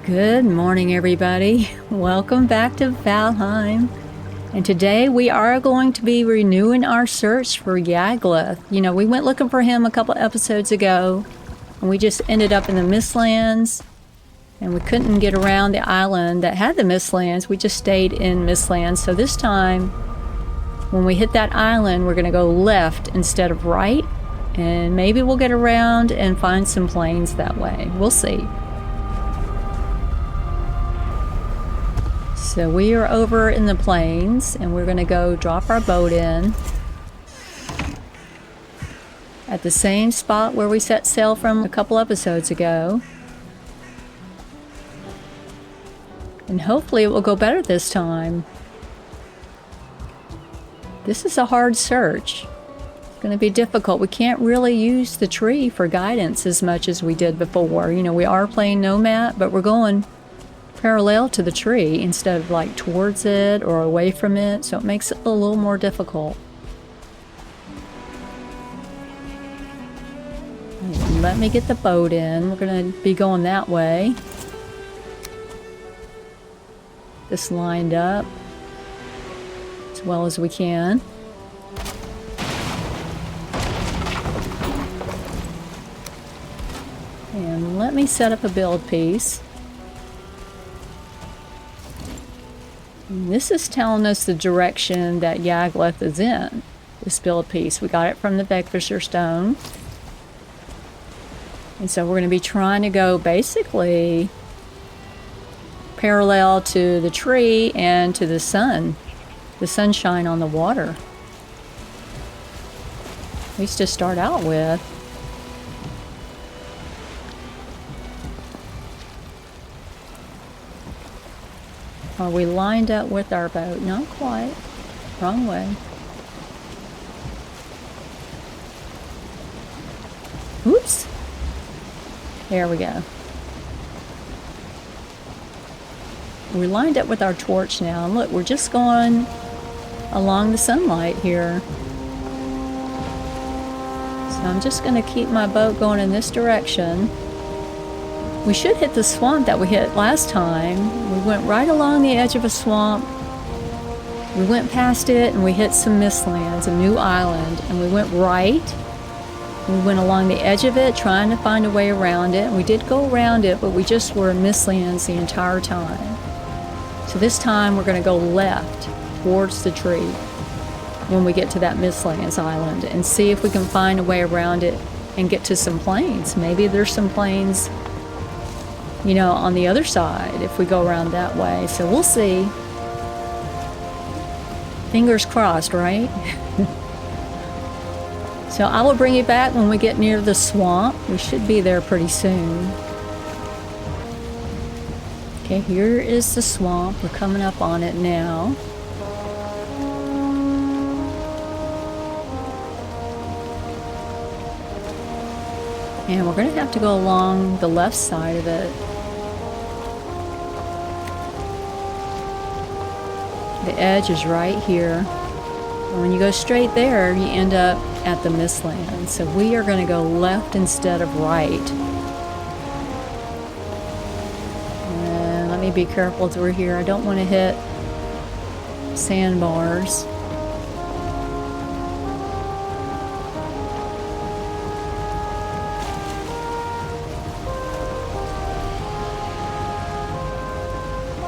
Good morning, everybody. Welcome back to Valheim. And today we are going to be renewing our search for Yagluth. You know, we went looking for him a couple episodes ago, and we just ended up in the Mistlands, and we couldn't get around the island that had the Mistlands. We just stayed in Mistlands. So this time, when we hit that island, we're going to go left instead of right, and maybe we'll get around and find some plains that way. We'll see. So we are over in the plains, and we're going to go drop our boat in at the same spot where we set sail from a couple episodes ago. And hopefully it will go better this time. This is a hard search. It's going to be difficult. We can't really use the tree for guidance as much as we did before. You know, we are playing Nomad, but we're going parallel to the tree instead of like towards it or away from it, so it makes it a little more difficult. Let me get the boat in. We're going to be going that way. This lined up as well as we can. And let me set up a build piece. And this is telling us the direction that Yagluth is in, this build piece. We got it from the Begfisher stone. And so we're going to be trying to go basically parallel to the tree and to the sun, the sunshine on the water. At least to start out with. Are we lined up with our boat? Not quite. Wrong way. Oops. There we go. We're lined up with our torch now. And look, we're just going along the sunlight here. So I'm just going to keep my boat going in this direction. We should hit the swamp that we hit last time. We went right along the edge of a swamp. We went past it and we hit some Mistlands, a new island, and we went right. We went along the edge of it trying to find a way around it. And we did go around it, but we just were in Mistlands the entire time. So this time we're going to go left towards the tree when we get to that Mistlands island and see if we can find a way around it and get to some plains. Maybe there's some plains, you know, on the other side if we go around that way. So we'll see. Fingers crossed, right? So I will bring you back when we get near the swamp. We should be there pretty soon. Okay, here is the swamp. We're coming up on it now. And we're going to have to go along the left side of it. The edge is right here. And when you go straight there, you end up at the Mistlands. So we are going to go left instead of right. And let me be careful through here. I don't want to hit sandbars.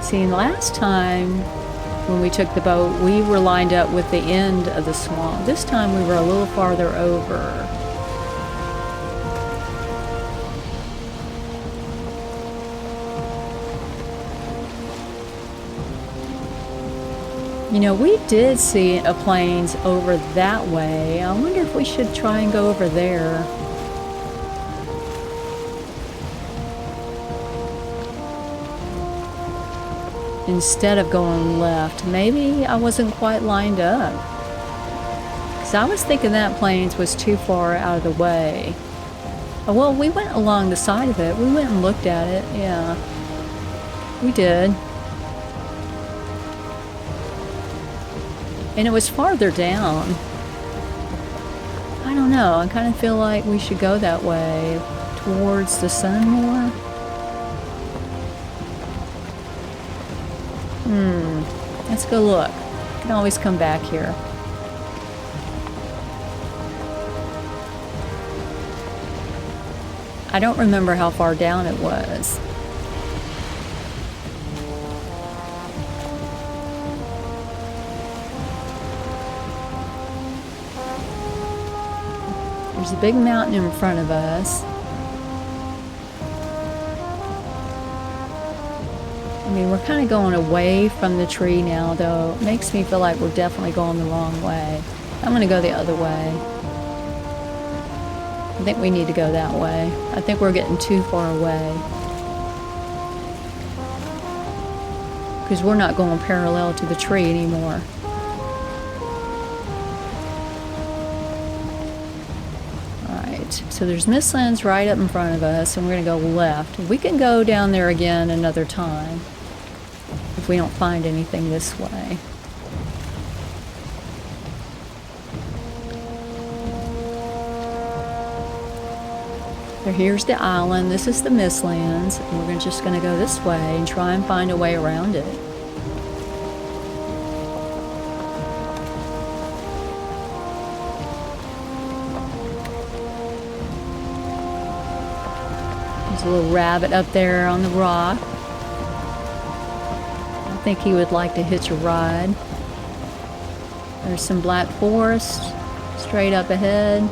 See, last time when we took the boat, we were lined up with the end of the swamp. This time we were a little farther over. You know, we did see a plains over that way. I wonder if we should try and go over there. Instead of going left. Maybe I wasn't quite lined up. Because I was thinking that plains was too far out of the way. Oh, well, we went along the side of it. We went and looked at it. Yeah. We did. And it was farther down. I don't know. I kind of feel like we should go that way. Towards the sun more. Let's go look. Can always come back here. I don't remember how far down it was. There's a big mountain in front of us. I mean, we're kind of going away from the tree now, though. It makes me feel like we're definitely going the wrong way. I'm going to go the other way. I think we need to go that way. I think we're getting too far away. Because we're not going parallel to the tree anymore. Alright, so there's Mistlands right up in front of us, and we're going to go left. We can go down there again another time if we don't find anything this way. So here's the island, this is the Mistlands, and we're just going to go this way and try and find a way around it. There's a little rabbit up there on the rock. I think he would like to hitch a ride. There's some black forest straight up ahead.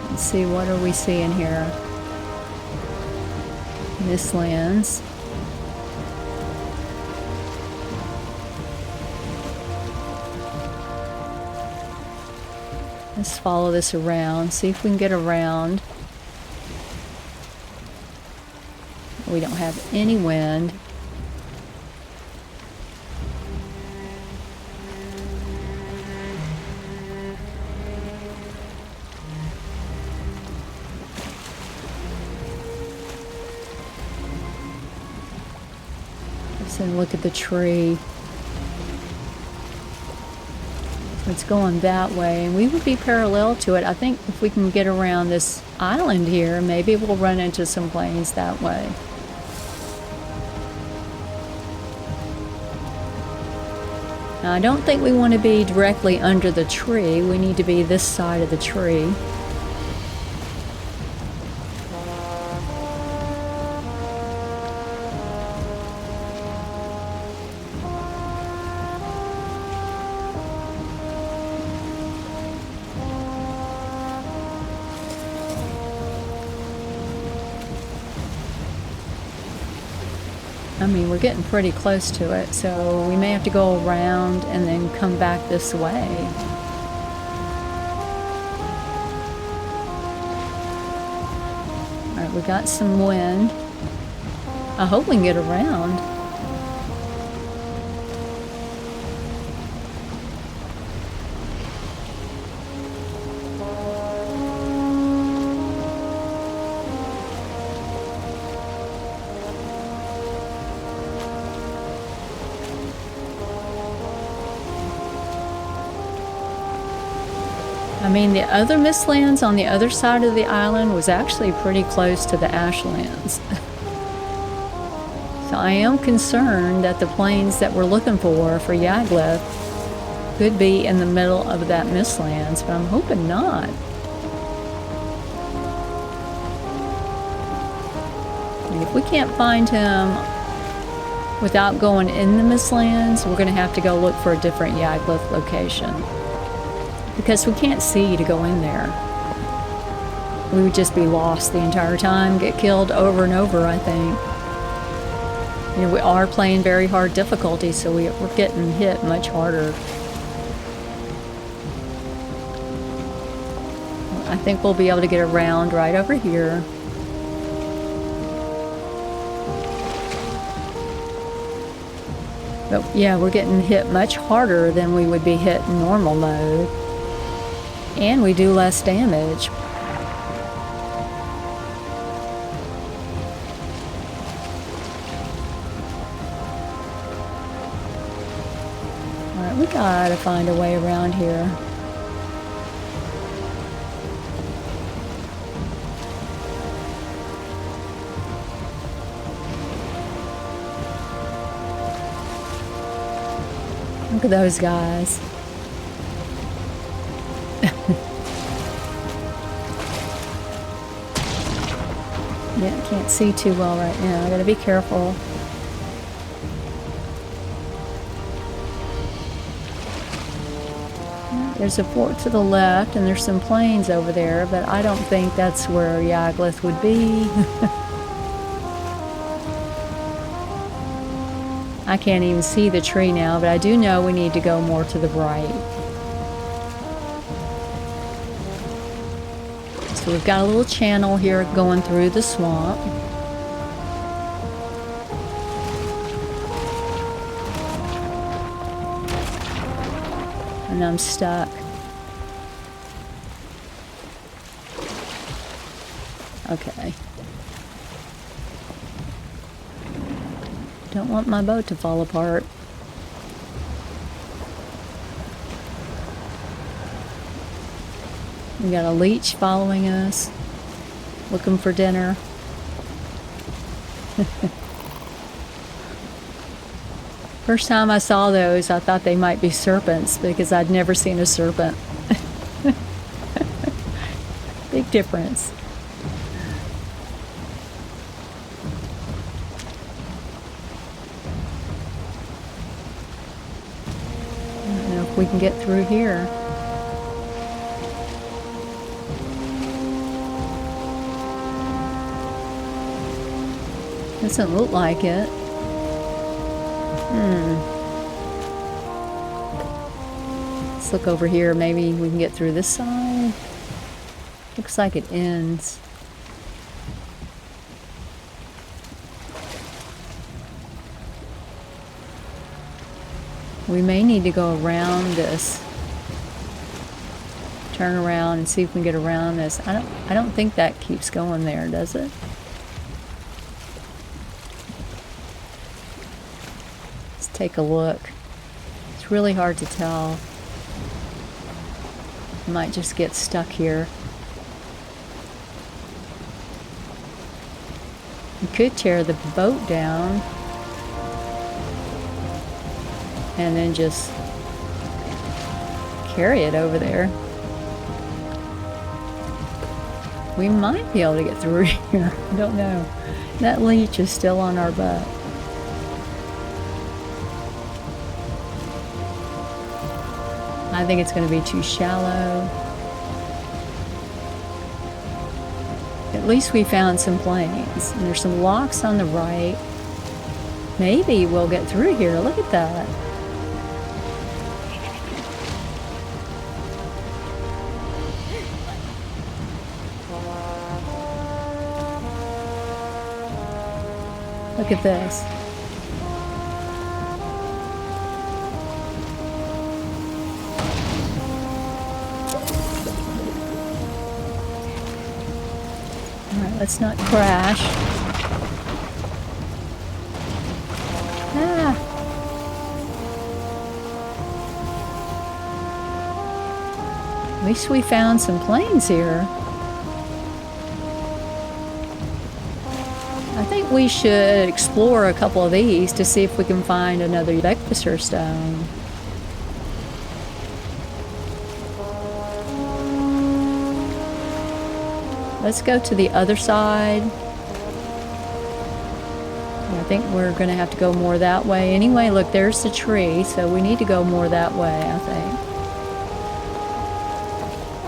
Let's see, what are we seeing here? Mistlands. Let's follow this around, see if we can get around. We don't have any wind. And look at the tree. So it's going that way, and we would be parallel to it. I think if we can get around this island here, maybe we'll run into some plains that way. Now, I don't think we want to be directly under the tree. We need to be this side of the tree. I mean, we're getting pretty close to it, so we may have to go around and then come back this way. Alright, we got some wind. I hope we can get around. I mean, the other Mistlands on the other side of the island was actually pretty close to the Ashlands. So I am concerned that the plains that we're looking for Yagluth could be in the middle of that Mistlands, but I'm hoping not. And if we can't find him without going in the Mistlands, we're going to have to go look for a different Yagluth location. Because we can't see to go in there. We would just be lost the entire time, get killed over and over, I think. You know, we are playing very hard difficulty, so we're getting hit much harder. I think we'll be able to get around right over here. But yeah, we're getting hit much harder than we would be hit in normal mode. And we do less damage. Alright, we gotta find a way around here. Look at those guys. Yeah, can't see too well right now. I gotta be careful. There's a fort to the left, and there's some plains over there, but I don't think that's where Yagluth would be. I can't even see the tree now, but I do know we need to go more to the right. So we've got a little channel here going through the swamp. And I'm stuck. Okay. Don't want my boat to fall apart. We got a leech following us, looking for dinner. First time I saw those, I thought they might be serpents because I'd never seen a serpent. Big difference. I don't know if we can get through here. Doesn't look like it. Let's look over here. Maybe we can get through this side. Looks like it ends. We may need to go around this. Turn around and see if we can get around this. I don't think that keeps going there, does it? Let's take a look. It's really hard to tell. I might just get stuck here. We could tear the boat down and then just carry it over there. We might be able to get through here. I don't know. That leech is still on our butt. I think it's going to be too shallow. At least we found some plains. And there's some locks on the right. Maybe we'll get through here. Look at that. Look at this. Alright, let's not crash. Ah. At least we found some plains here. I think we should explore a couple of these to see if we can find another Ep36 stone. Let's go to the other side. I think we're going to have to go more that way. Anyway, look, there's the tree, so we need to go more that way, I think.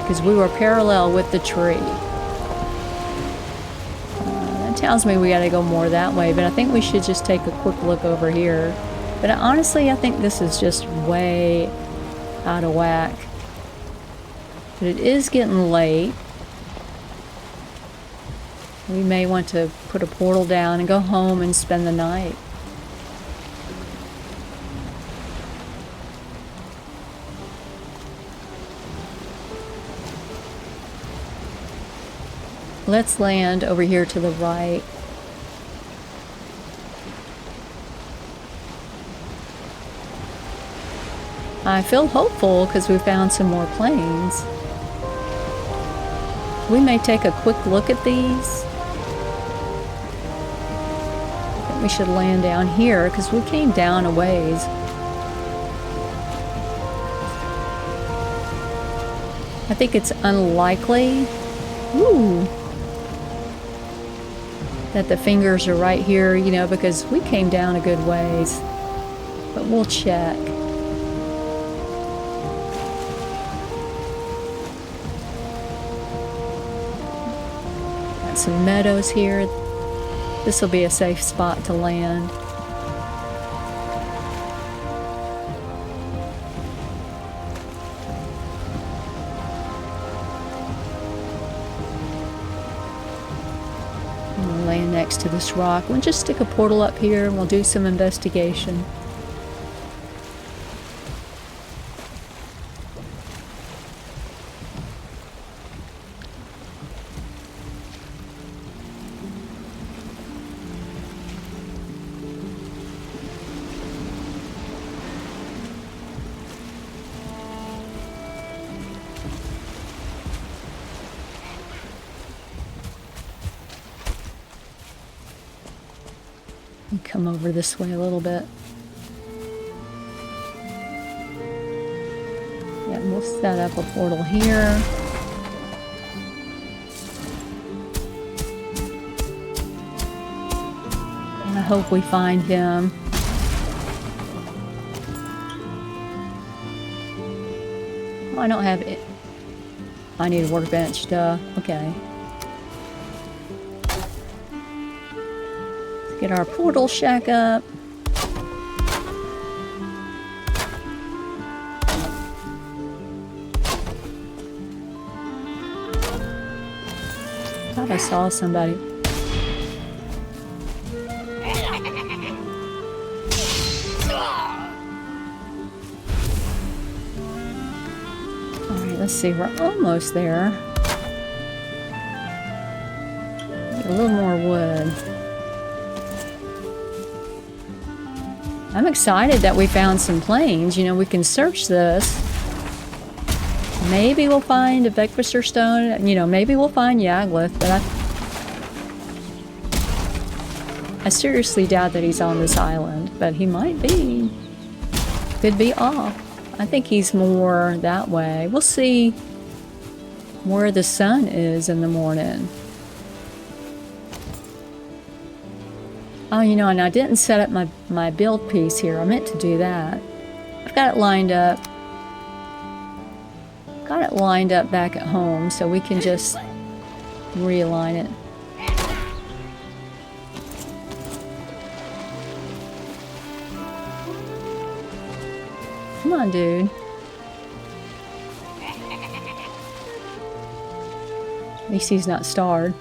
Because we were parallel with the tree. Tells me we got to go more that way, but I think we should just take a quick look over here. But honestly, I think this is just way out of whack. But it is getting late. We may want to put a portal down and go home and spend the night. Let's land over here to the right. I feel hopeful because we found some more plains. We may take a quick look at these. I think we should land down here because we came down a ways. I think it's unlikely. Ooh. That the fingers are right here, you know, because we came down a good ways. But we'll check. Got some meadows here. This will be a safe spot to land. Land next to this rock. We'll just stick a portal up here and we'll do some investigation. Come over this way a little bit. Yeah, we'll set up a portal here. And I hope we find him. Oh, I don't have it. I need a workbench, duh. Okay. Get our portal shack up. Thought I saw somebody. Alright, let's see. We're almost there. Need a little more wood. I'm excited that we found some plains. You know, we can search this. Maybe we'll find a Vector stone. You know, maybe we'll find Yagluth, but I seriously doubt that he's on this island, but he might be. Could be off. I think he's more that way. We'll see where the sun is in the morning. Oh, you know, and I didn't set up my build piece here. I meant to do that. I've got it lined up. Got it lined up back at home, so we can just realign it. Come on, dude. At least he's not starred.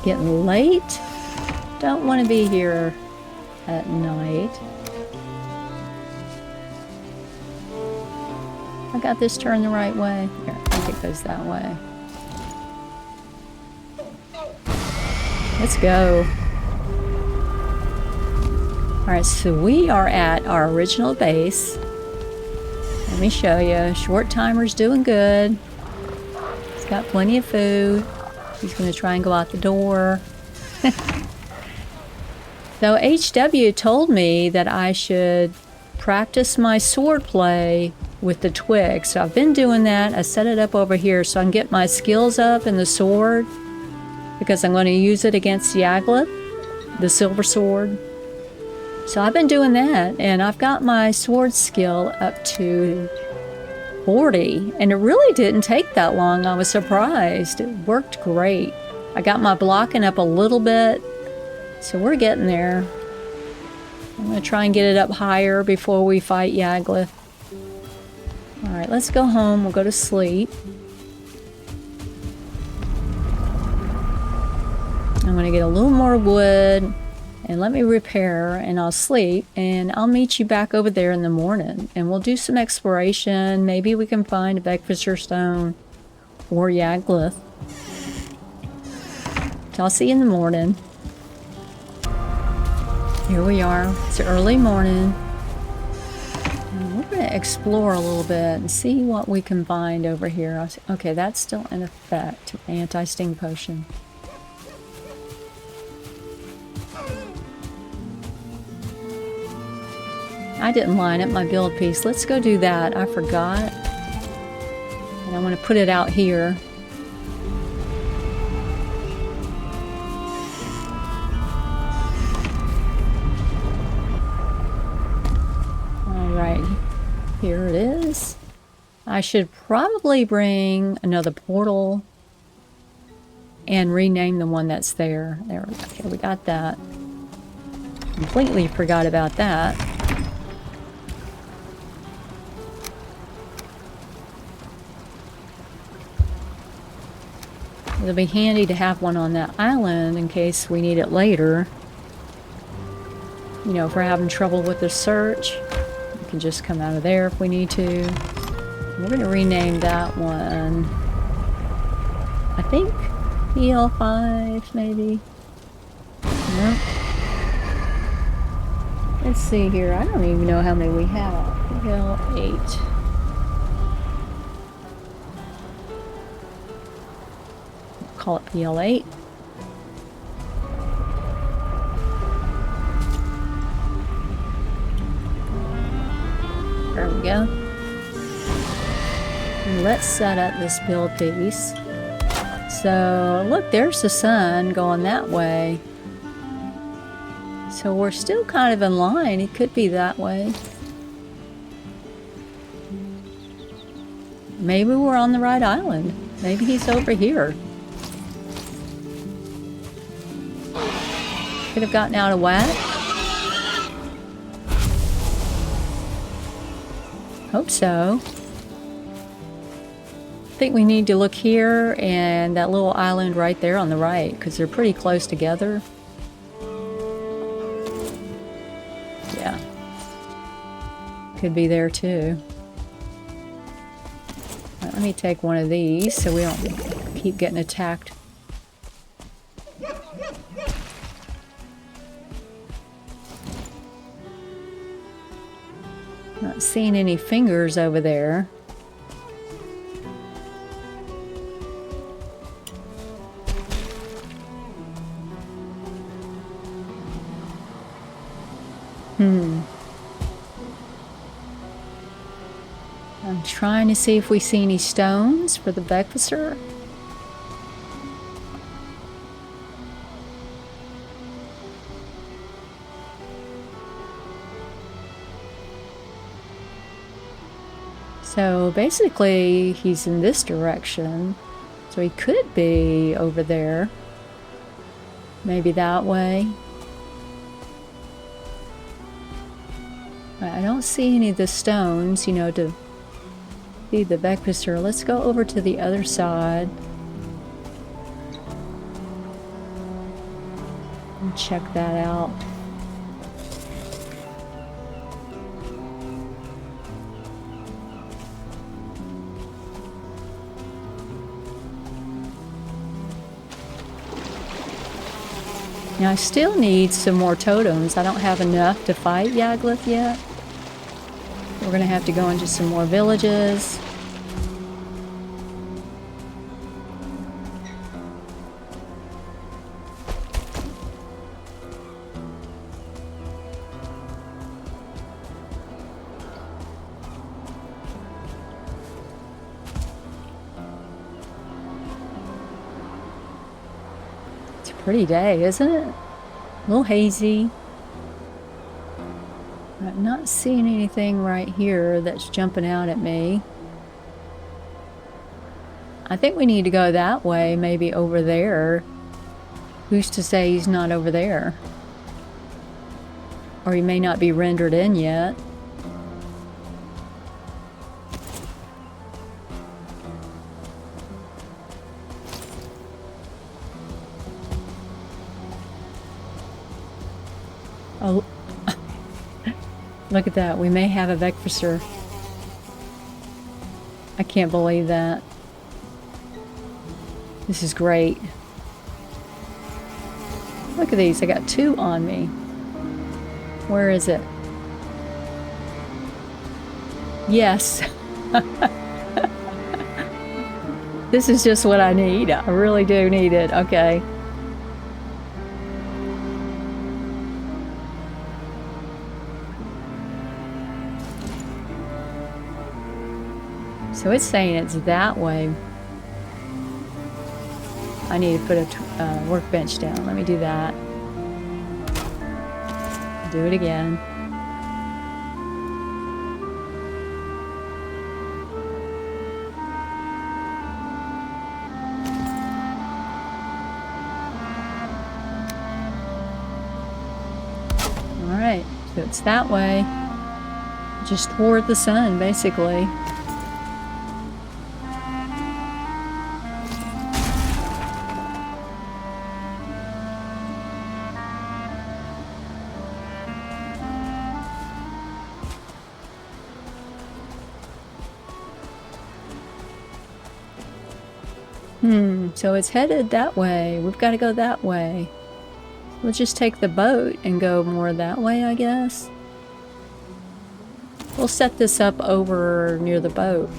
Getting late. Don't want to be here at night. I got this turned the right way. Here, I think it goes that way. Let's go. Alright, so we are at our original base. Let me show you. Short timer's doing good. He's got plenty of food. He's going to try and go out the door. So HW told me that I should practice my sword play with the twig. So I've been doing that. I set it up over here so I can get my skills up in the sword, because I'm going to use it against Yagluth, the silver sword. So I've been doing that, and I've got my sword skill up to 40, and it really didn't take that long. I was surprised. It worked great. I got my blocking up a little bit, so we're getting there. I'm going to try and get it up higher before we fight Yagluth. Alright, let's go home. We'll go to sleep. I'm going to get a little more wood, and let me repair, and I'll sleep, and I'll meet you back over there in the morning, and we'll do some exploration. Maybe we can find a Vector stone or Yagluth. So I'll see you in the morning. Here we are. It's early morning. And we're going to explore a little bit and see what we can find over here. Okay, that's still in effect. Anti-sting potion. I didn't line up my build piece. Let's go do that. I forgot. And I want to put it out here. Alright, here it is. I should probably bring another portal and rename the one that's there. There we go. Okay, we got that. Completely forgot about that. It'll be handy to have one on that island in case we need it later. You know, if we're having trouble with the search, we can just come out of there if we need to. We're going to rename that one, I think, PL5 maybe. Nope. Let's see here. I don't even know how many we have. PL8. Call it PL8. There we go. And let's set up this build piece. So, look, there's the sun going that way. So we're still kind of in line. It could be that way. Maybe we're on the right island. Maybe he's over here. Could have gotten out of whack. Hope so. I think we need to look here and that little island right there on the right, because they're pretty close together. Yeah. Could be there too. Right, let me take one of these so we don't keep getting attacked. Not seeing any fingers over there. I'm trying to see if we see any stones for the Beckvisser. So basically he's in this direction, so he could be over there, maybe that way. I don't see any of the stones, you know, to feed the Beckvisser. Let's go over to the other side and check that out. Now I still need some more totems. I don't have enough to fight Yagluth yet. We're going to have to go into some more villages. It's a pretty day, isn't it? A little hazy. I'm not seeing anything right here that's jumping out at me. I think we need to go that way, maybe over there. Who's to say he's not over there? Or he may not be rendered in yet. Oh. Look at that. We may have a Beckvisser. I can't believe that. This is great. Look at these. I got 2 on me. Where is it? Yes. This is just what I need. I really do need it. Okay. So it's saying it's that way. I need to put a workbench down. Let me do that. Do it again. Alright, so it's that way. Just toward the sun, basically. So it's headed that way. We've got to go that way. We'll just take the boat and go more that way, I guess. We'll set this up over near the boat.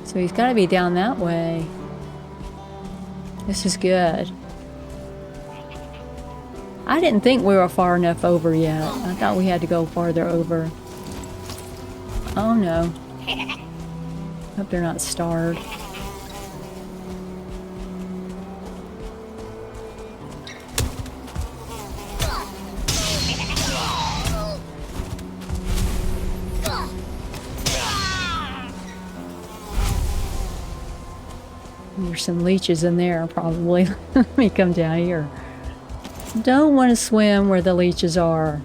So he's got to be down that way. This is good. I didn't think we were far enough over yet. I thought we had to go farther over. Oh no. Hope they're not starved. There's some leeches in there, probably. Let me come down here. Don't want to swim where the leeches are.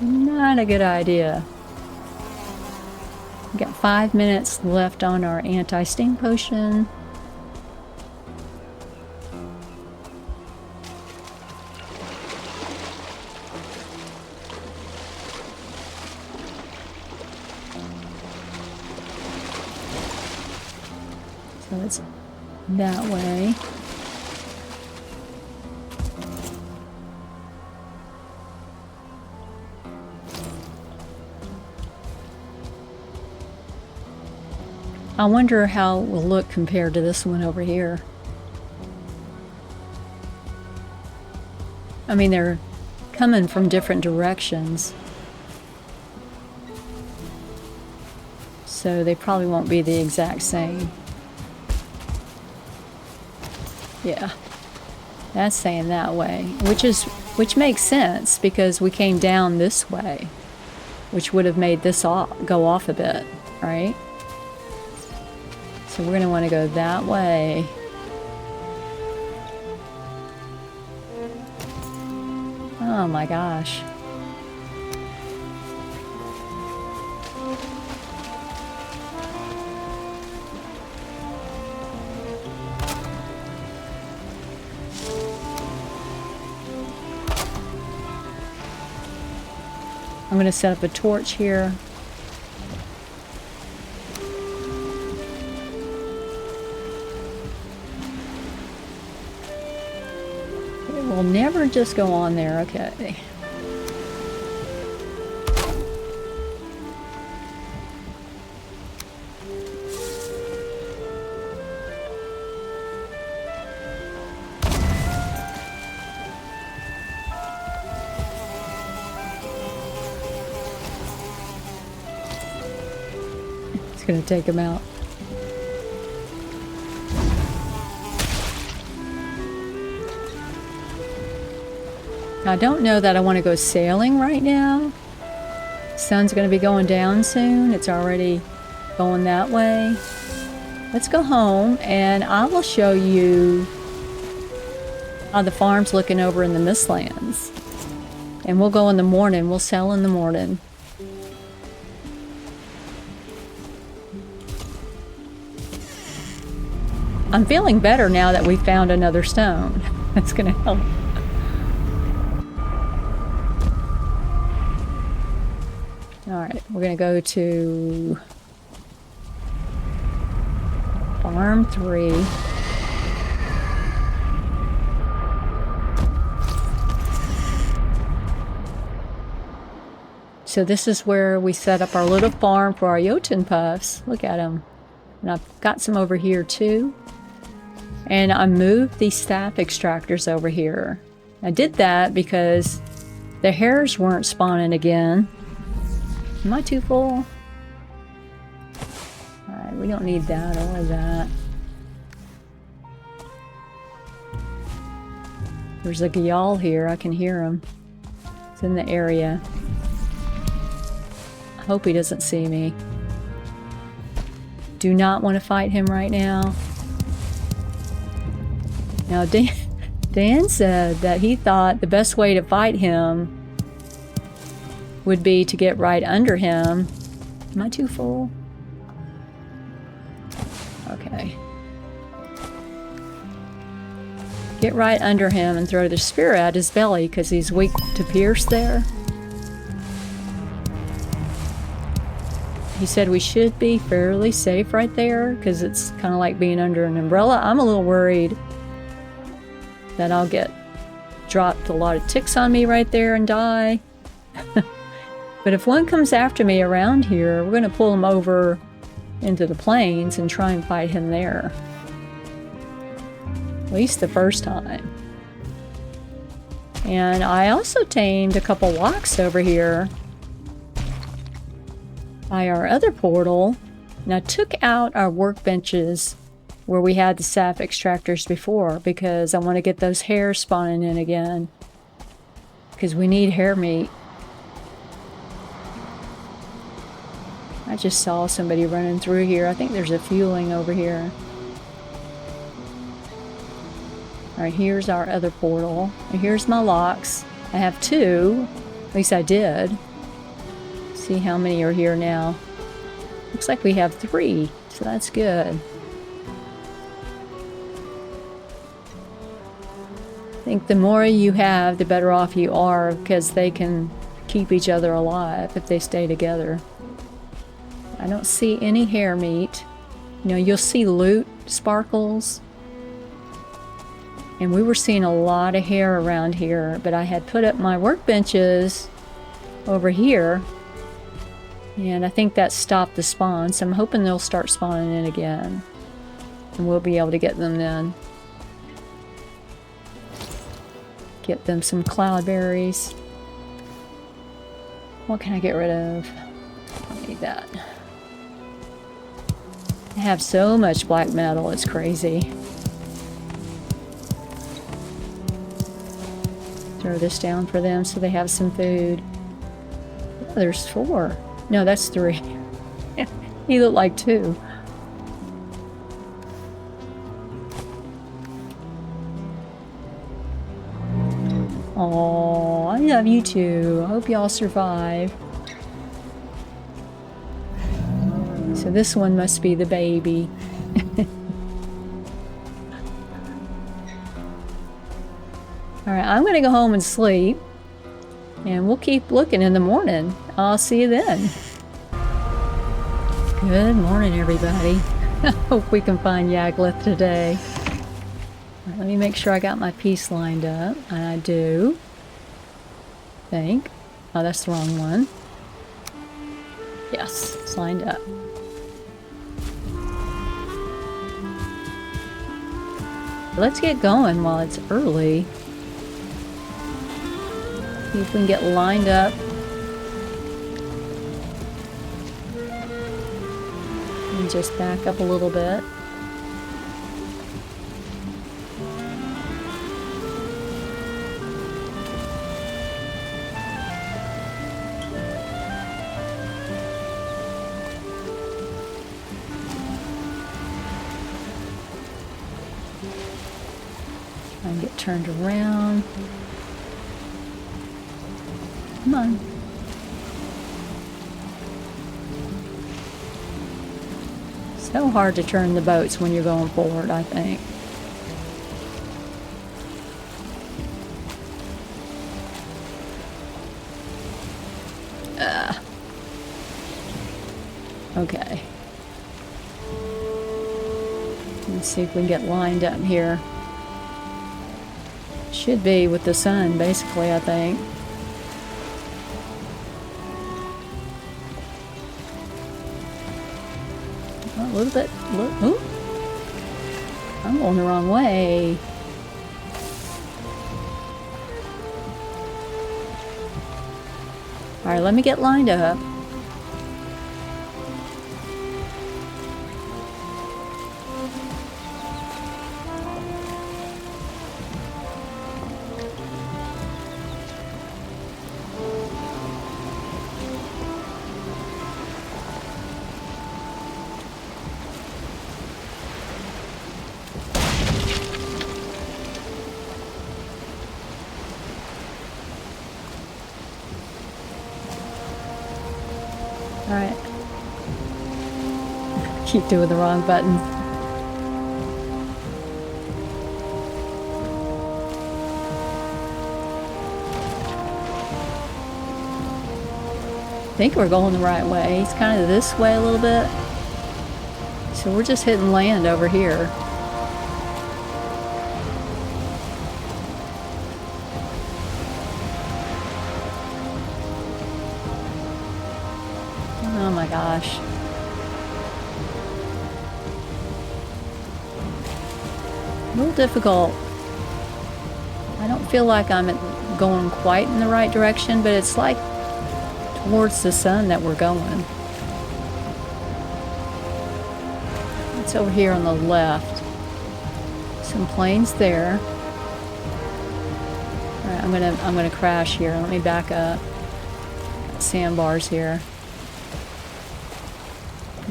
Not a good idea. We got 5 minutes left on our anti-sting potion. So it's that way. I wonder how it will look compared to this one over here. I mean, they're coming from different directions. So they probably won't be the exact same. Yeah, that's saying that way, which makes sense because we came down this way, which would have made this go off a bit, right? So we're going to want to go that way. Oh my gosh. I'm going to set up a torch here. It will never just go on there, okay. It's going to take him out. I don't know that I want to go sailing right now. Sun's going to be going down soon. It's already going that way. Let's go home and I will show you how the farm's looking over in the Mistlands. And we'll go in the morning. We'll sail in the morning. I'm feeling better now that we found another stone. That's going to help. Alright, we're going to go to Farm 3. So this is where we set up our little farm for our Jotun puffs. Look at them. And I've got some over here too. And I moved these staff extractors over here. I did that because the hares weren't spawning again. Am I too full? Alright, we don't need that or that. There's a Gyal here. I can hear him. It's in the area. I hope he doesn't see me. Do not want to fight him right now. Now, Dan said that he thought the best way to fight him would be to get right under him. Am I too full? Okay. Get right under him and throw the spear at his belly because he's weak to pierce there. He said we should be fairly safe right there because it's kind of like being under an umbrella. I'm a little worried that I'll get dropped a lot of ticks on me right there and die. But if one comes after me around here, we're going to pull him over into the plains and try and fight him there. At least the first time. And I also tamed a couple walks over here by our other portal. And I took out our workbenches where we had the sap extractors before because I want to get those hares spawning in again. Because we need hare meat. I just saw somebody running through here. I think there's a fueling over here. Alright, here's our other portal. And here's my locks. I have 2. At least I did. See how many are here now. Looks like we have 3. So that's good. I think the more you have, the better off you are because they can keep each other alive if they stay together. I don't see any hare meat. You know, you'll see loot sparkles. And we were seeing a lot of hare around here, but I had put up my workbenches over here. And I think that stopped the spawn, so I'm hoping they'll start spawning in again. And we'll be able to get them then. Get them some cloudberries. What can I get rid of? I need that. I have so much black metal, it's crazy. Throw this down for them so they have some food. Oh, there's 4. No, that's 3. He looked like 2. Oh, I love you too. I hope y'all survive. So this one must be the baby. Alright, I'm going to go home and sleep. And we'll keep looking in the morning. I'll see you then. Good morning, everybody. I hope we can find Yagluth today. Right, let me make sure I got my piece lined up. And I do. I think. Oh, that's the wrong one. Yes, it's lined up. Let's get going while it's early. See if we can get lined up. And just back up a little bit. And get turned around. Come on. So hard to turn the boats when you're going forward, I think. Okay. Let's see if we can get lined up here. Should be with the sun, basically, I think. A little bit. Ooh. I'm going the wrong way. Alright, let me get lined up. Alright. Keep doing the wrong button. I think we're going the right way. It's kind of this way a little bit. So we're just hitting land over here. Oh my gosh. A little difficult. I don't feel like I'm going quite in the right direction, but it's like towards the sun that we're going. It's over here on the left. Some planes there. Alright, I'm gonna crash here. Let me back up. Got sandbars here.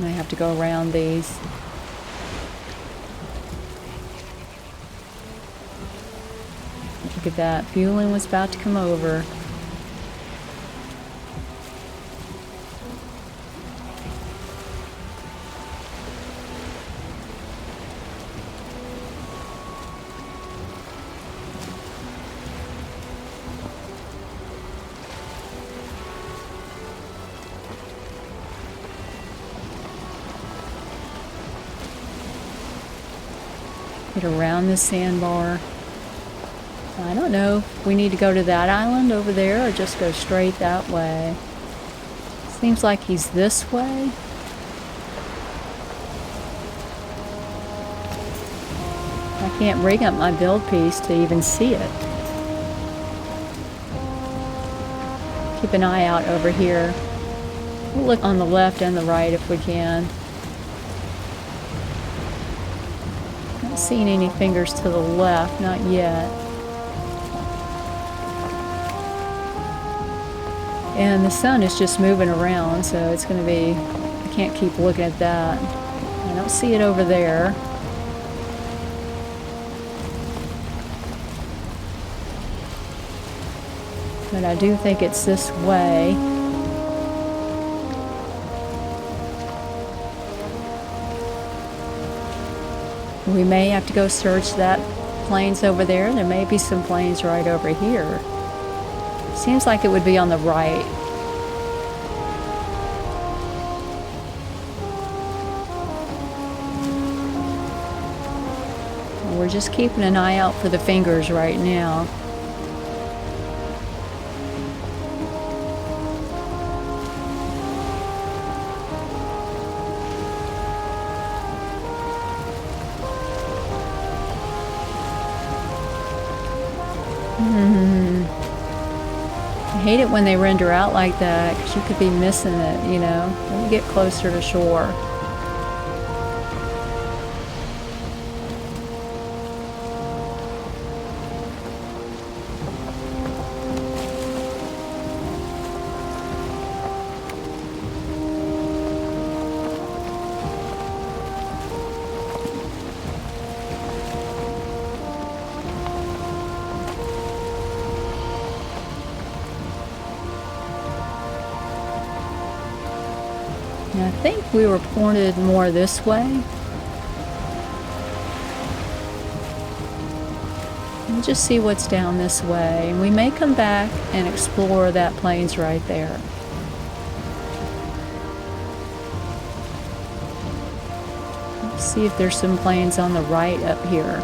I have to go around these. Look at that. Fueling was about to come over. Get around this sandbar. I don't know if we need to go to that island over there or just go straight that way. Seems like he's this way. I can't bring up my build piece to even see it. Keep an eye out over here. We'll look on the left and the right if we can. Not seeing any fingers to the left, not yet. And the sun is just moving around, so it's going to be... I can't keep looking at that. I don't see it over there. But I do think it's this way. We may have to go search that plains over there. There may be some plains right over here. Seems like it would be on the right. We're just keeping an eye out for the fingers right now. I hate it when they render out like that, because you could be missing it, you know. Let me get closer to shore. And I think we were pointed more this way. We'll just see what's down this way. And we may come back and explore that plains right there. Let's see if there's some plains on the right up here.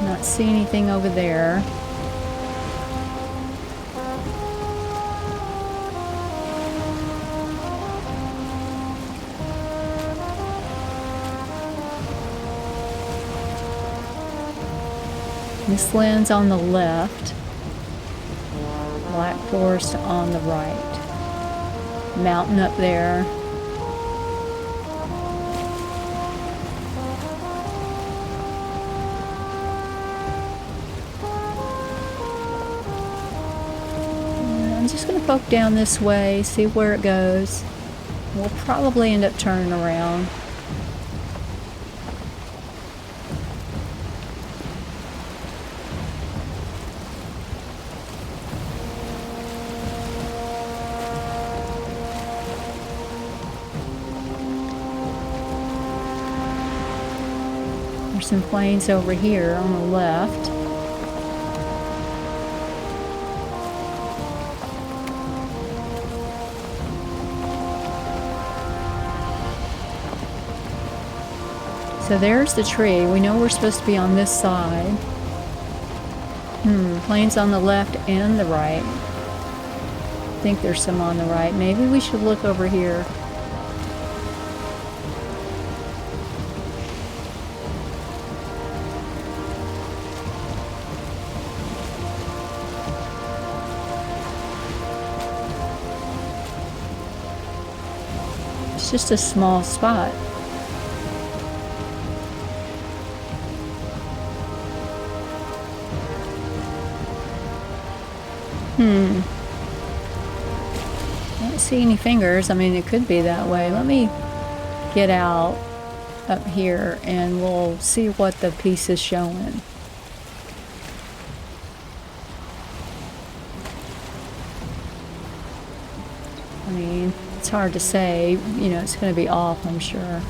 Not see anything over there. This land's on the left. Black forest on the right. Mountain up there. poke down this way, see where it goes. We'll probably end up turning around. There's some plains over here on the left. So there's the tree. We know we're supposed to be on this side. Plains on the left and the right. I think there's some on the right. Maybe we should look over here. It's just a small spot. I don't see any fingers. I mean, it could be that way. Let me get out up here and we'll see what the piece is showing. I mean, it's hard to say. You know, it's going to be off, I'm sure.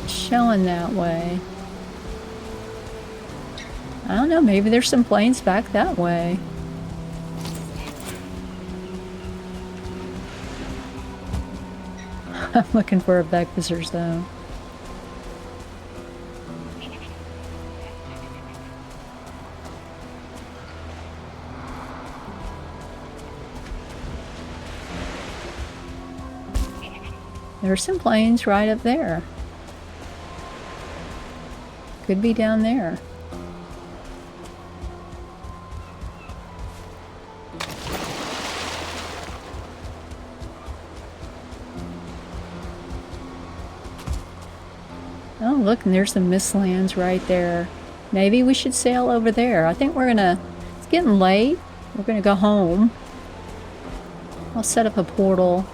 Showing that way. I don't know, maybe there's some plains back that way. I'm looking for a Vector zone. There's some plains right up there. Could be down there. Oh, look, and there's some mistlands right there. Maybe we should sail over there. I think we're gonna... It's getting late. We're gonna go home. I'll set up a portal.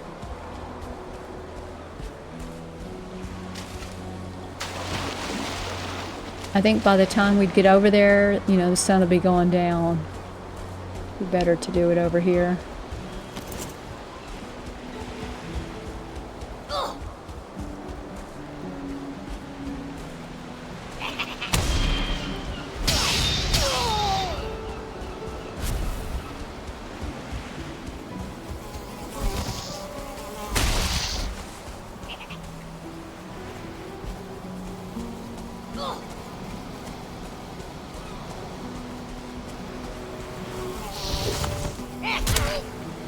I think by the time we'd get over there, you know, the sun will be going down. Be better to do it over here.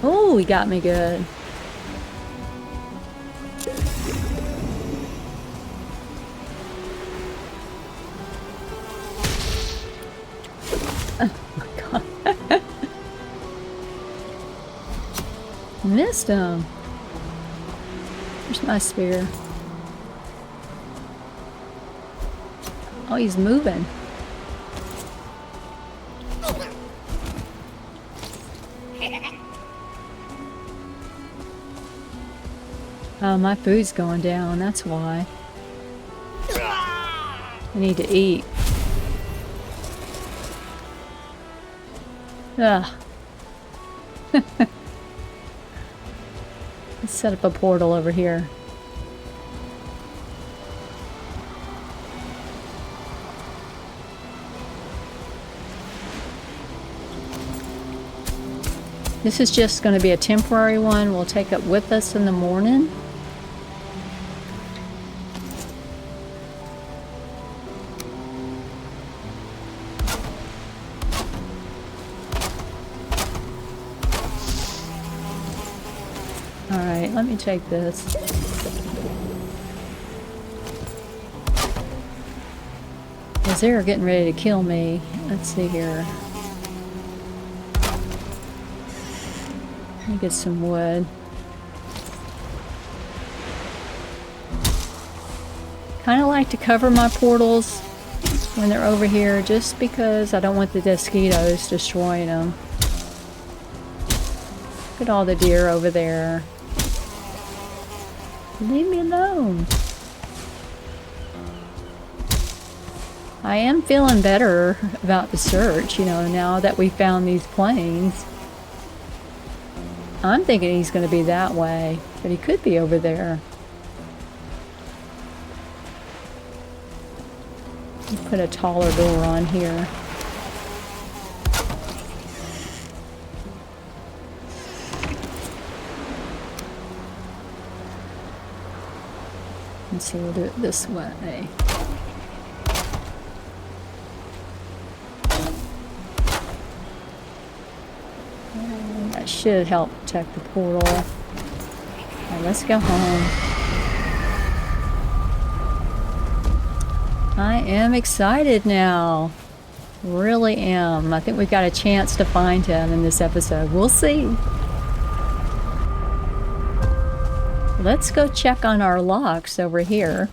Oh, he got me good. Oh my god. Missed him. Where's my spear? Oh, he's moving. Oh, my food's going down, that's why. I need to eat. Ugh. Let's set up a portal over here. This is just going to be a temporary one. We'll take it with us in the morning. Alright, let me take this. Because they're getting ready to kill me. Let's see here. Let me get some wood. Kind of like to cover my portals when they're over here just because I don't want the mosquitoes destroying them. Look at all the deer over there. Leave me alone. I am feeling better about the search, you know, now that we found these planes. I'm thinking he's going to be that way, but he could be over there. Put a taller door on here. And so we'll do it this way. That should help protect the portal. Alright, let's go home. I am excited now. Really am. I think we've got a chance to find him in this episode. We'll see. Let's go check on our locks over here.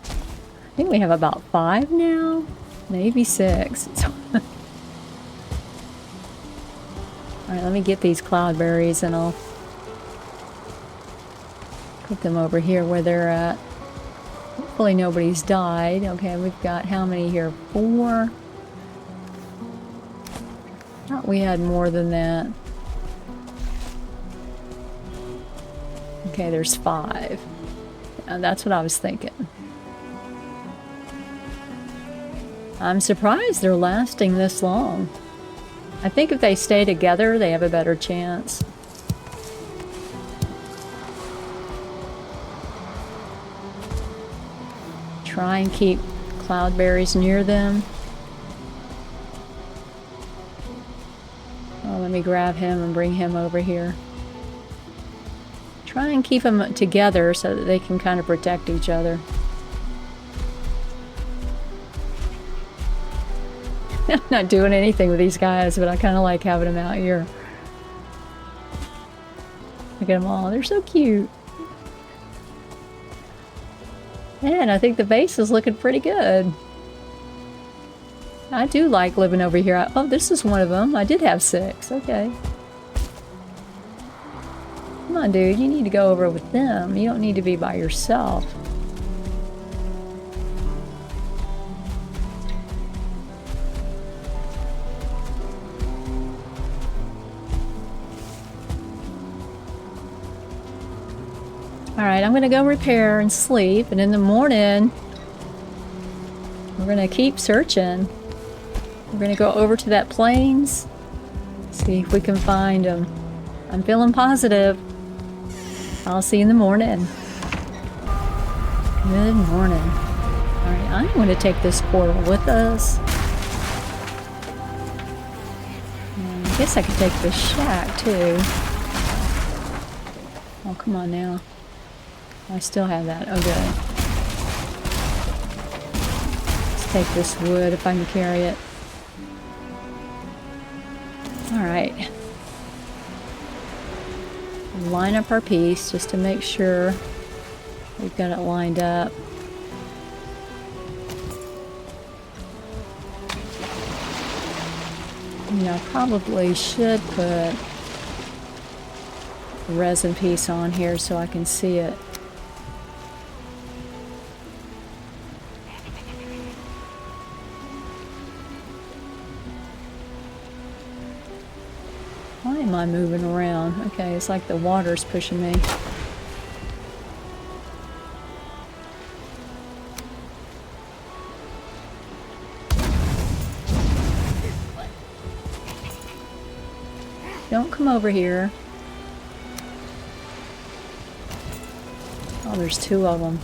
I think we have about 5 now. Maybe 6. Alright, let me get these cloudberries and I'll put them over here where they're at. Hopefully nobody's died. Okay, we've got how many here? 4? Thought we had more than that. Okay, there's 5. And that's what I was thinking. I'm surprised they're lasting this long. I think if they stay together, they have a better chance. Try and keep cloudberries near them. Oh, let me grab him and bring him over here. Try and keep them together so that they can kind of protect each other. I'm not doing anything with these guys, but I kind of like having them out here. Look at them all. They're so cute. And I think the base is looking pretty good. I do like living over here. Oh, this is one of them. I did have 6. Okay. Come on, dude. You need to go over with them. You don't need to be by yourself. Alright, I'm going to go repair and sleep, and in the morning, we're going to keep searching. We're going to go over to that plains, see if we can find them. I'm feeling positive. I'll see you in the morning. Good morning. Alright, I'm going to take this portal with us. And I guess I could take this shack, too. Oh, come on now. I still have that. Oh, good. Let's take this wood if I can carry it. Alright. Line up our piece just to make sure we've got it lined up. You know, I probably should put a resin piece on here so I can see it. Why am I moving around? Okay, it's like the water's pushing me. Don't come over here. Oh, there's 2 of them.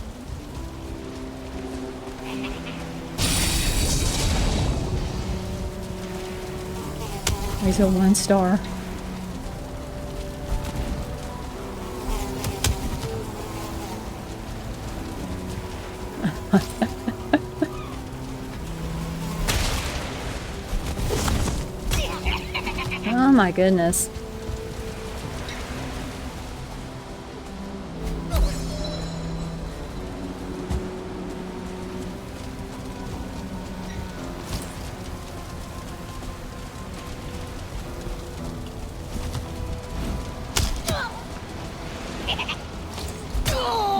He's a 1-star. Oh my goodness.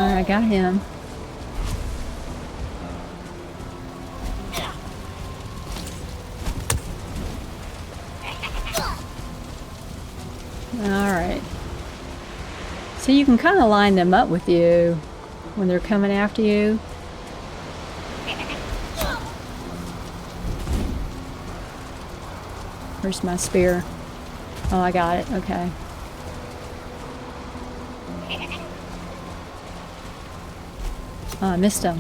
Alright, I got him. Alright. So you can kind of line them up with you when they're coming after you. Where's my spear? Oh, I got it. Okay. Oh, I missed him.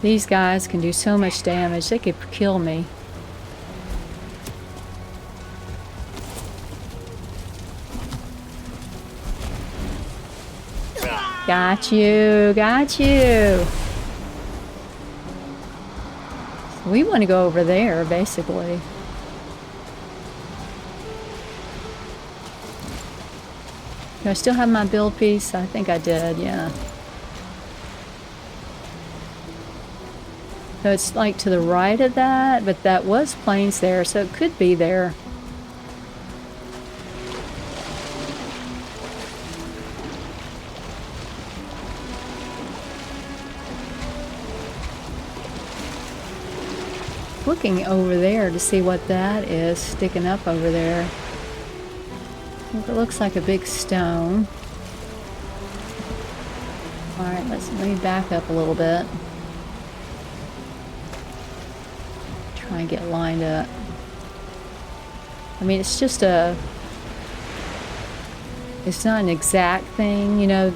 These guys can do so much damage. They could kill me. Got you. Got you. We want to go over there, basically. Do I still have my build piece? I think I did, yeah. So it's like to the right of that, but that was plains there, so it could be there. Looking over there to see what that is sticking up over there. It looks like a big stone. Alright, let me back up a little bit. Try and get lined up. I mean, it's just a... It's not an exact thing, you know,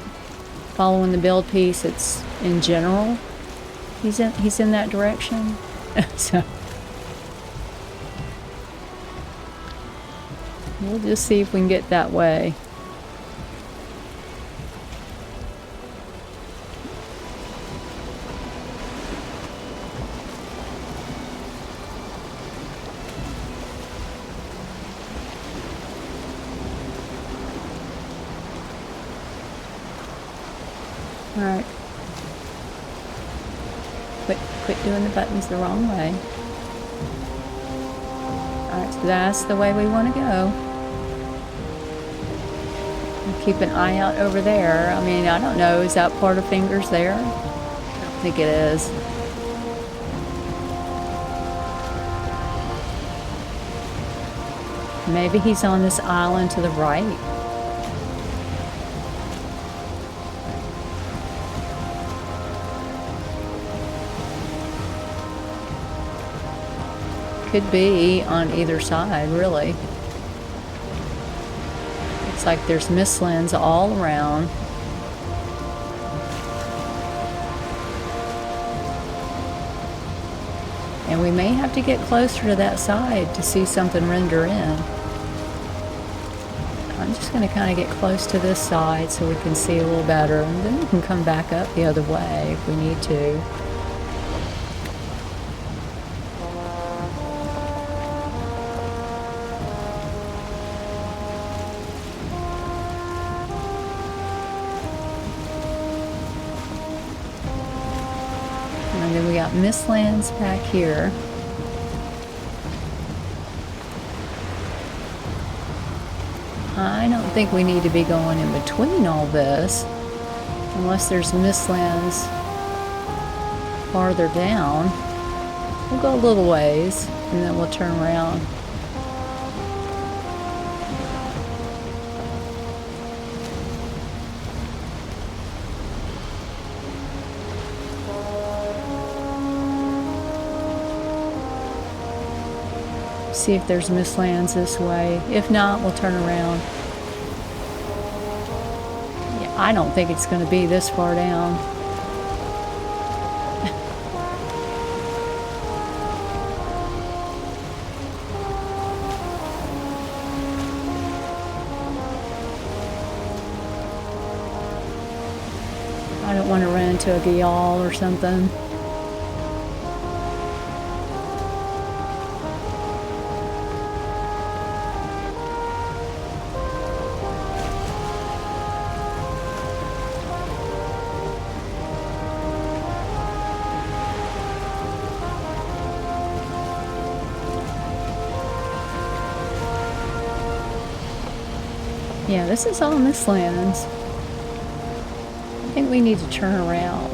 following the build piece. It's in general. He's in that direction. So... We'll just see if we can get that way. Alright. Quit doing the buttons the wrong way. Alright, so that's the way we want to go. Keep an eye out over there. I mean, I don't know. Is that part of fingers there? I don't think it is. Maybe he's on this island to the right. Could be on either side, really. Looks like there's mistlands all around. And we may have to get closer to that side to see something render in. I'm just going to kind of get close to this side so we can see a little better, and then we can come back up the other way if we need to. And then we got mistlands back here. I don't think we need to be going in between all this unless there's mistlands farther down. We'll go a little ways and then we'll turn around. See if there's mistlands this way. If not, we'll turn around. Yeah, I don't think it's going to be this far down. I don't want to run into a gyal or something. Yeah, this is all Mistlands. I think we need to turn around.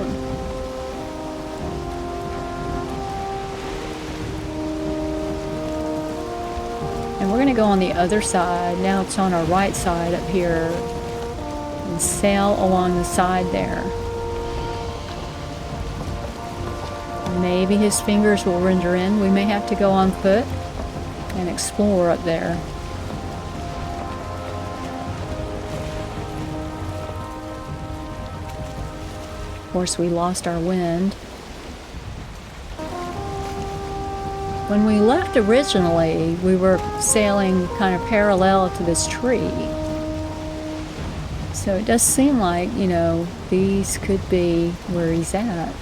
And we're going to go on the other side. Now it's on our right side up here. And sail along the side there. Maybe his fingers will render in. We may have to go on foot and explore up there. Of course, we lost our wind. When we left originally, we were sailing kind of parallel to this tree. So it does seem like, you know, these could be where he's at.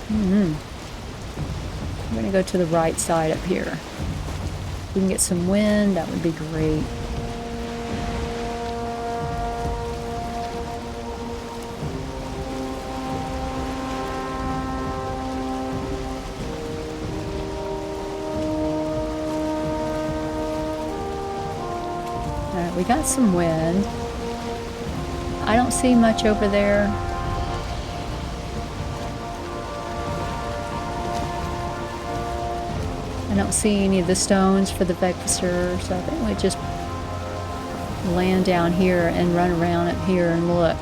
I'm going to go to the right side up here. If we can get some wind, that would be great. We got some wind. I don't see much over there. I don't see any of the stones for the Vegfisser, so I think we just land down here and run around up here and look.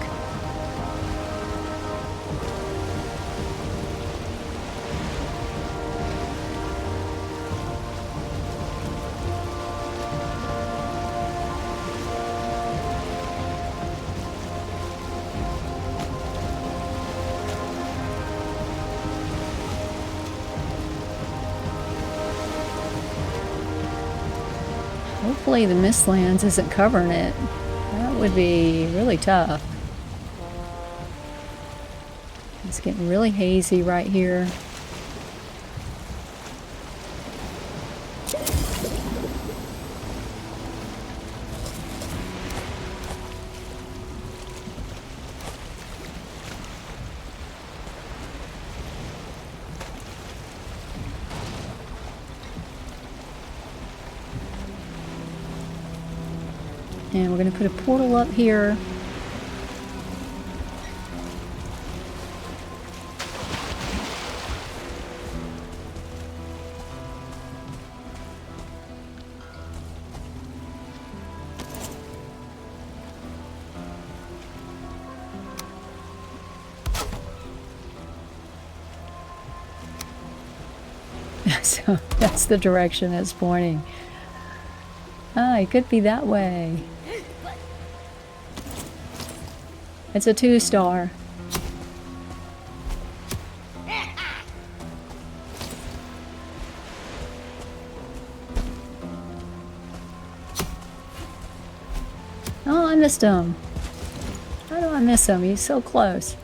Hopefully the Mistlands isn't covering it. That would be really tough. It's getting really hazy right here. And we're going to put a portal up here. So that's the direction it's pointing. Ah, it could be that way. It's a 2-star. Oh, I missed him. How do I miss him? He's so close.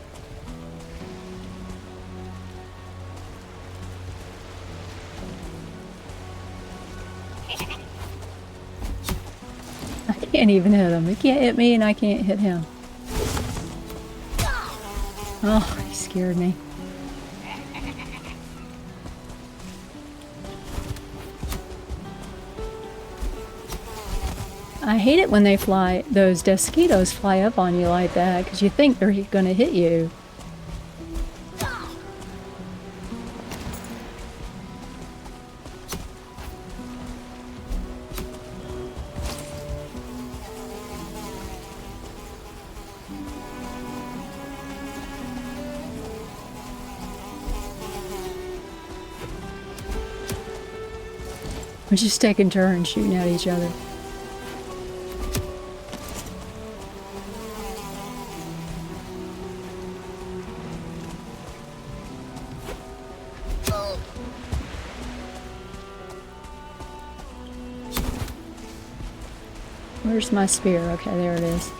I can't even hit him. He can't hit me and I can't hit him. Oh, he scared me. I hate it when they fly, those mosquitoes fly up on you like that, because you think they're going to hit you. We're just taking turns shooting at each other. Where's my spear? Okay, there it is.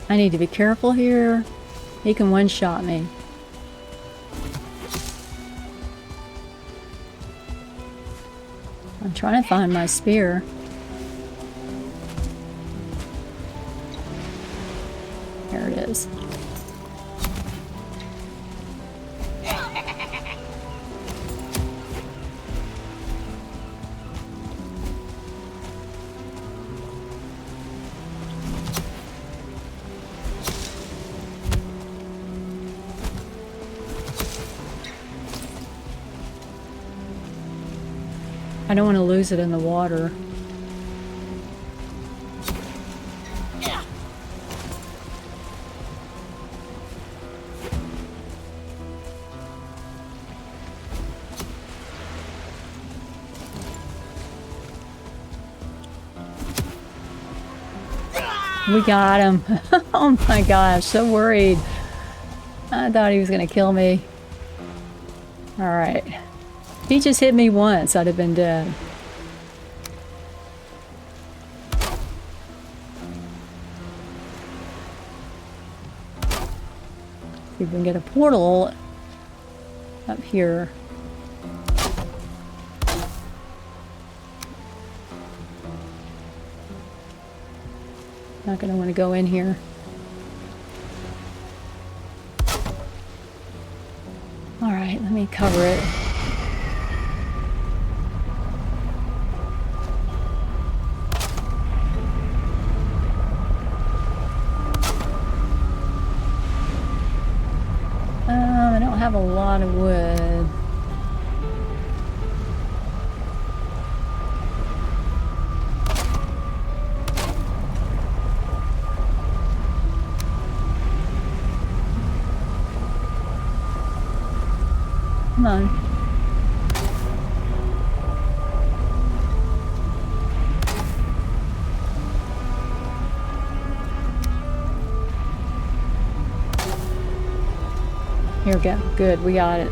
I need to be careful here. He can one-shot me. I'm trying to find my spear. There it is. I don't want to lose it in the water. We got him. Oh my gosh, so worried. I thought he was going to kill me. Alright. If he just hit me once, I'd have been dead. See if we can get a portal up here. Not going to want to go in here. Alright, let me cover it. I don't have a lot of wood. Come on. Here we go. Good, we got it.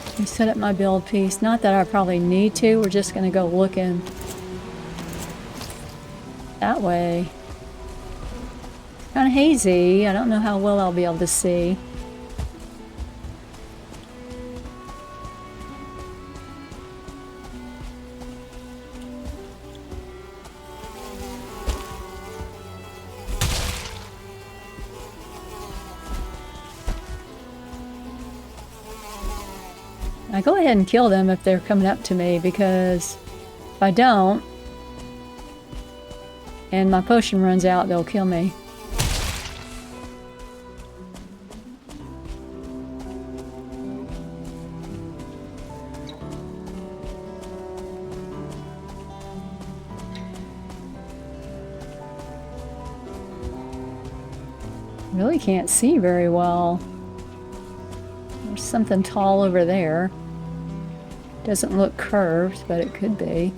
Let me set up my build piece. Not that I probably need to. We're just going to go looking that way. Kind of hazy. I don't know how well I'll be able to see. I go ahead and kill them if they're coming up to me, because if I don't and my potion runs out, they'll kill me. Really can't see very well. There's something tall over there. Doesn't look curved, but it could be.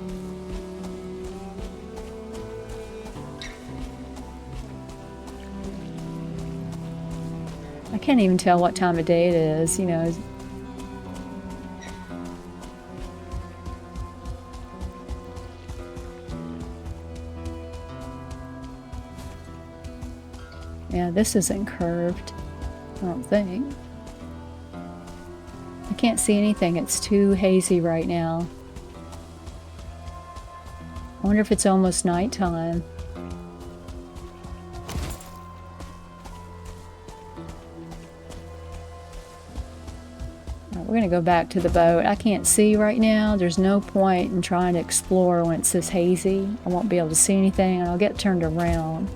I can't even tell what time of day it is, you know. Yeah, this isn't curved, I don't think. I can't see anything. It's too hazy right now. I wonder if it's almost nighttime. We're going to go back to the boat. I can't see right now. There's no point in trying to explore when it's this hazy. I won't be able to see anything, and I'll get turned around.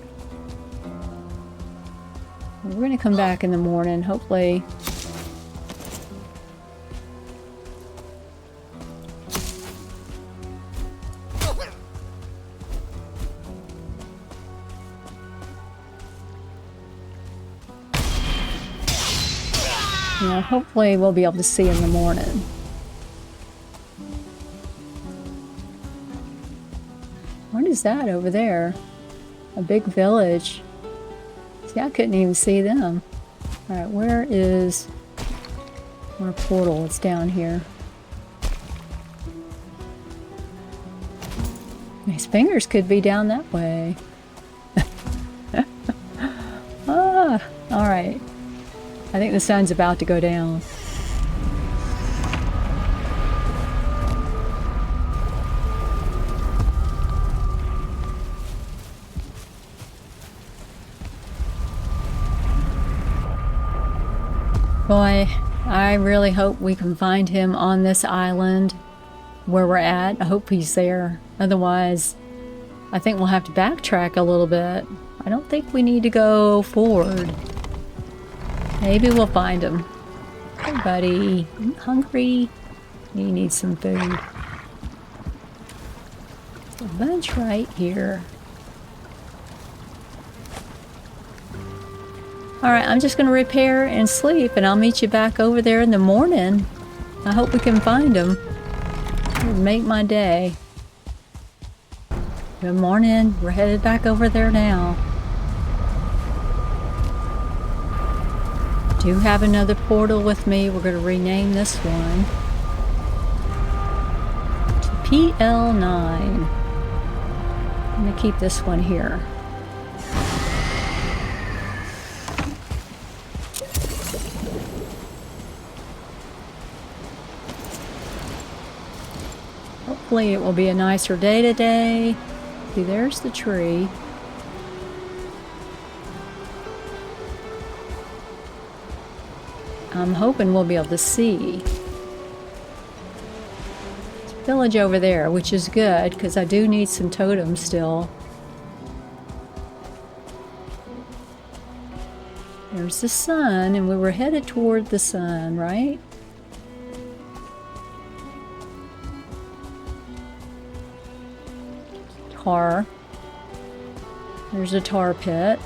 We're going to come back in the morning, hopefully. You know, hopefully we'll be able to see in the morning. What is that over there? A big village. See, I couldn't even see them. Alright, where is our portal? It's down here. His fingers could be down that way. Ah, alright. I think the sun's about to go down. Boy, I really hope we can find him on this island where we're at. I hope he's there. Otherwise, I think we'll have to backtrack a little bit. I don't think we need to go forward. Maybe we'll find him. Hey, buddy. I'm hungry. You need some food. There's a bunch right here. Alright, I'm just going to repair and sleep, and I'll meet you back over there in the morning. I hope we can find him. It'll make my day. Good morning. We're headed back over there now. Do have another portal with me. We're going to rename this one to PL9. I'm going to keep this one here. Hopefully it will be a nicer day today. See, there's the tree. I'm hoping we'll be able to see. There's a village over there, which is good, because I do need some totems still. There's the sun, and we were headed toward the sun, right? Tar. There's a tar pit.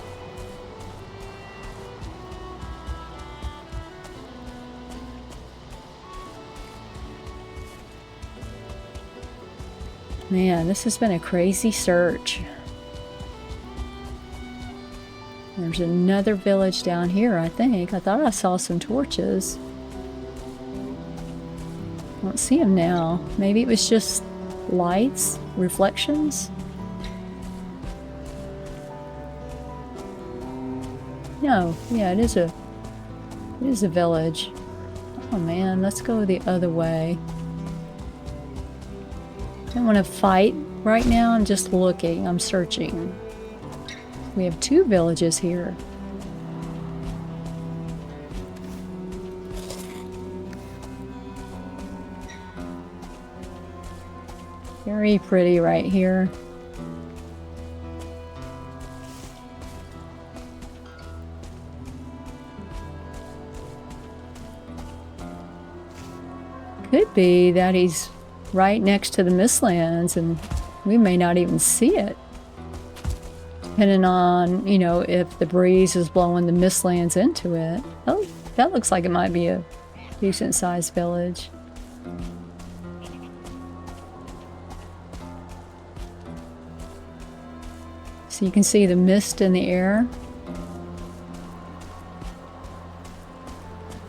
Man, this has been a crazy search. There's another village down here, I think. I thought I saw some torches. I don't see them now. Maybe it was just lights, reflections. No, yeah, it is a village. Oh man, let's go the other way. I don't want to fight right now. I'm just looking. I'm searching. We have two villages here. Very pretty right here. Could be that he's right next to the Mistlands and we may not even see it. Depending on, you know, if the breeze is blowing the Mistlands into it. Oh, that looks like it might be a decent sized village. So you can see the mist in the air.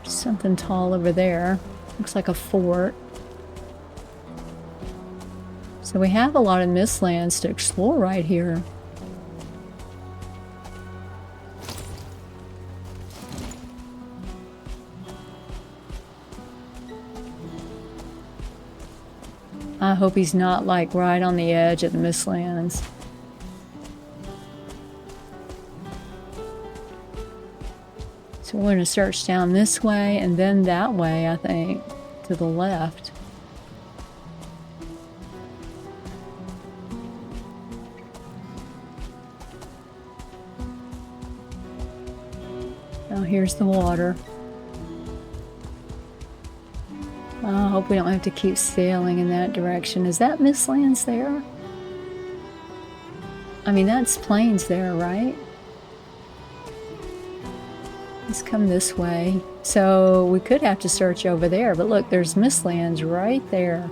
Something tall over there. Looks like a fort. So we have a lot of Mistlands to explore right here. I hope he's not like right on the edge of the Mistlands. So we're going to search down this way and then that way, I think, to the left. Oh, here's the water. I hope we don't have to keep sailing in that direction. Is that Mistlands there? I mean, that's plains there, right? Let's come this way. So we could have to search over there, but look, there's Mistlands right there.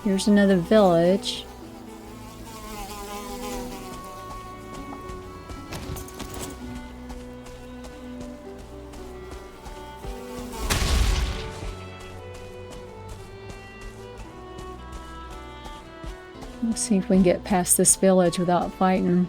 Here's another village. Let's see if we can get past this village without fighting.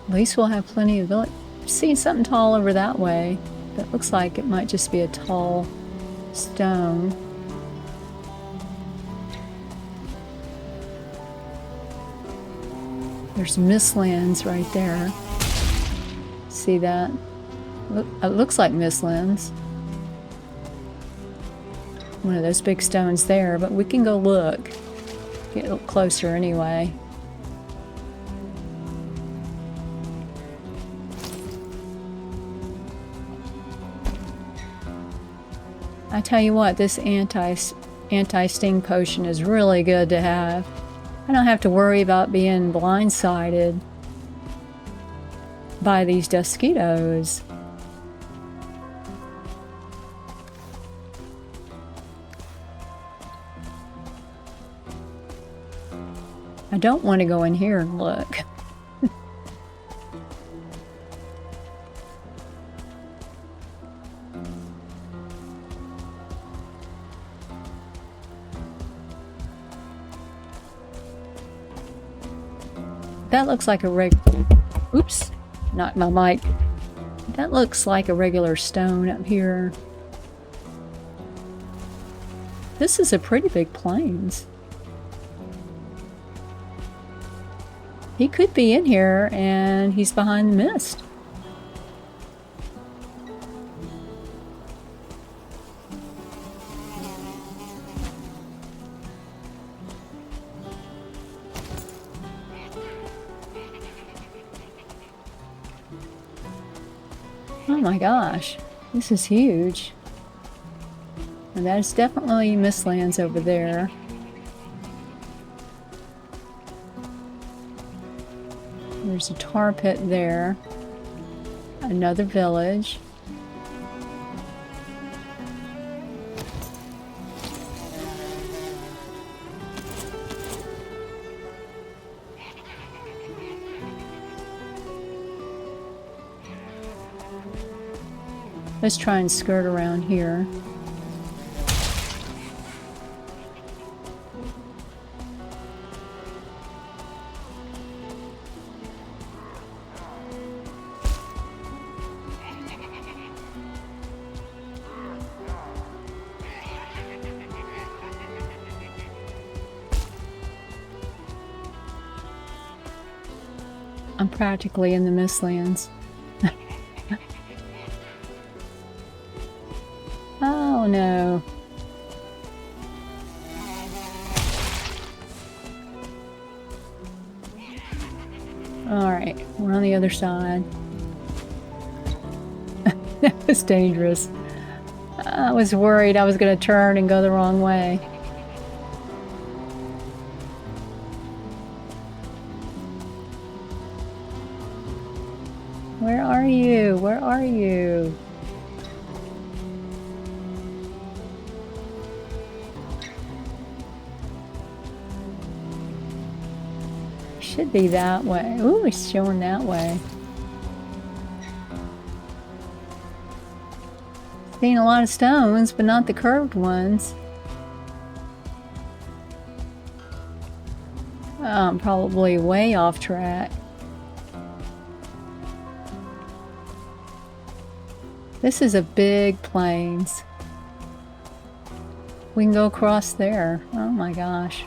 At least we'll have plenty of village. See something tall over that way. That looks like it might just be a tall stone. There's Mistlands right there. See that? It looks like Mistlands. One of those big stones there, but we can go look. Get a little closer anyway. I tell you what, this anti-sting potion is really good to have. I don't have to worry about being blindsided by these mosquitoes. I don't want to go in here and look. That looks like a oops, knocked my mic. That looks like a regular stone up here. This is a pretty big plains. He could be in here and he's behind the mist. Oh my gosh, this is huge. And that's definitely Mistlands over there. There's a tar pit there. Another village. Let's try and skirt around here. I'm practically in the Mistlands. Oh no. Alright, we're on the other side. That was dangerous. I was worried I was going to turn and go the wrong way. Where are you? Where are you? Should be that way. Ooh, it's showing that way. Seen a lot of stones, but not the curved ones. I'm probably way off track. This is a big plains. We can go across there. Oh my gosh.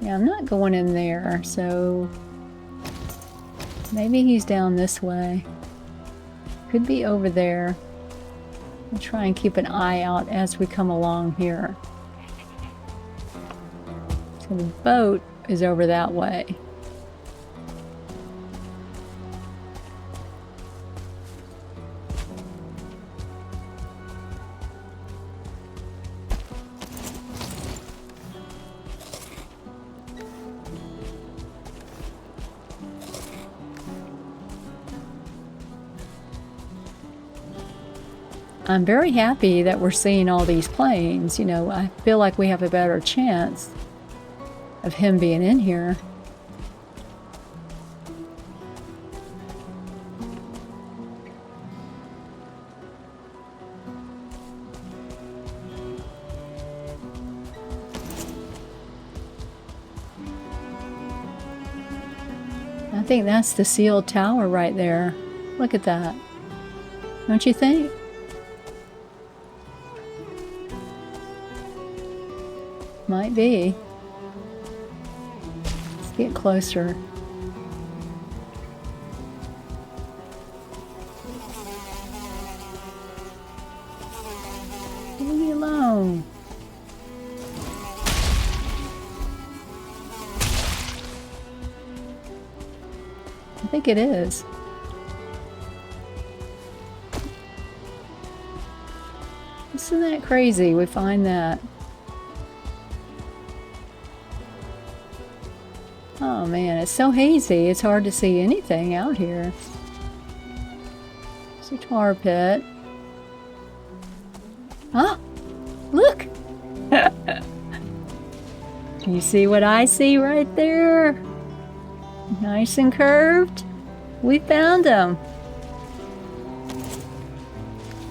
Yeah, I'm not going in there, so maybe he's down this way. Could be over there. I'll try and keep an eye out as we come along here. So the boat is over that way. I'm very happy that we're seeing all these planes. You know, I feel like we have a better chance of him being in here. I think that's the sealed tower right there. Look at that. Don't you think? Might be. Let's get closer. Leave me alone. I think it is. Isn't that crazy? We find that. Oh man, it's so hazy. It's hard to see anything out here. It's a tar pit. Ah! Look! You see what I see right there? Nice and curved. We found them.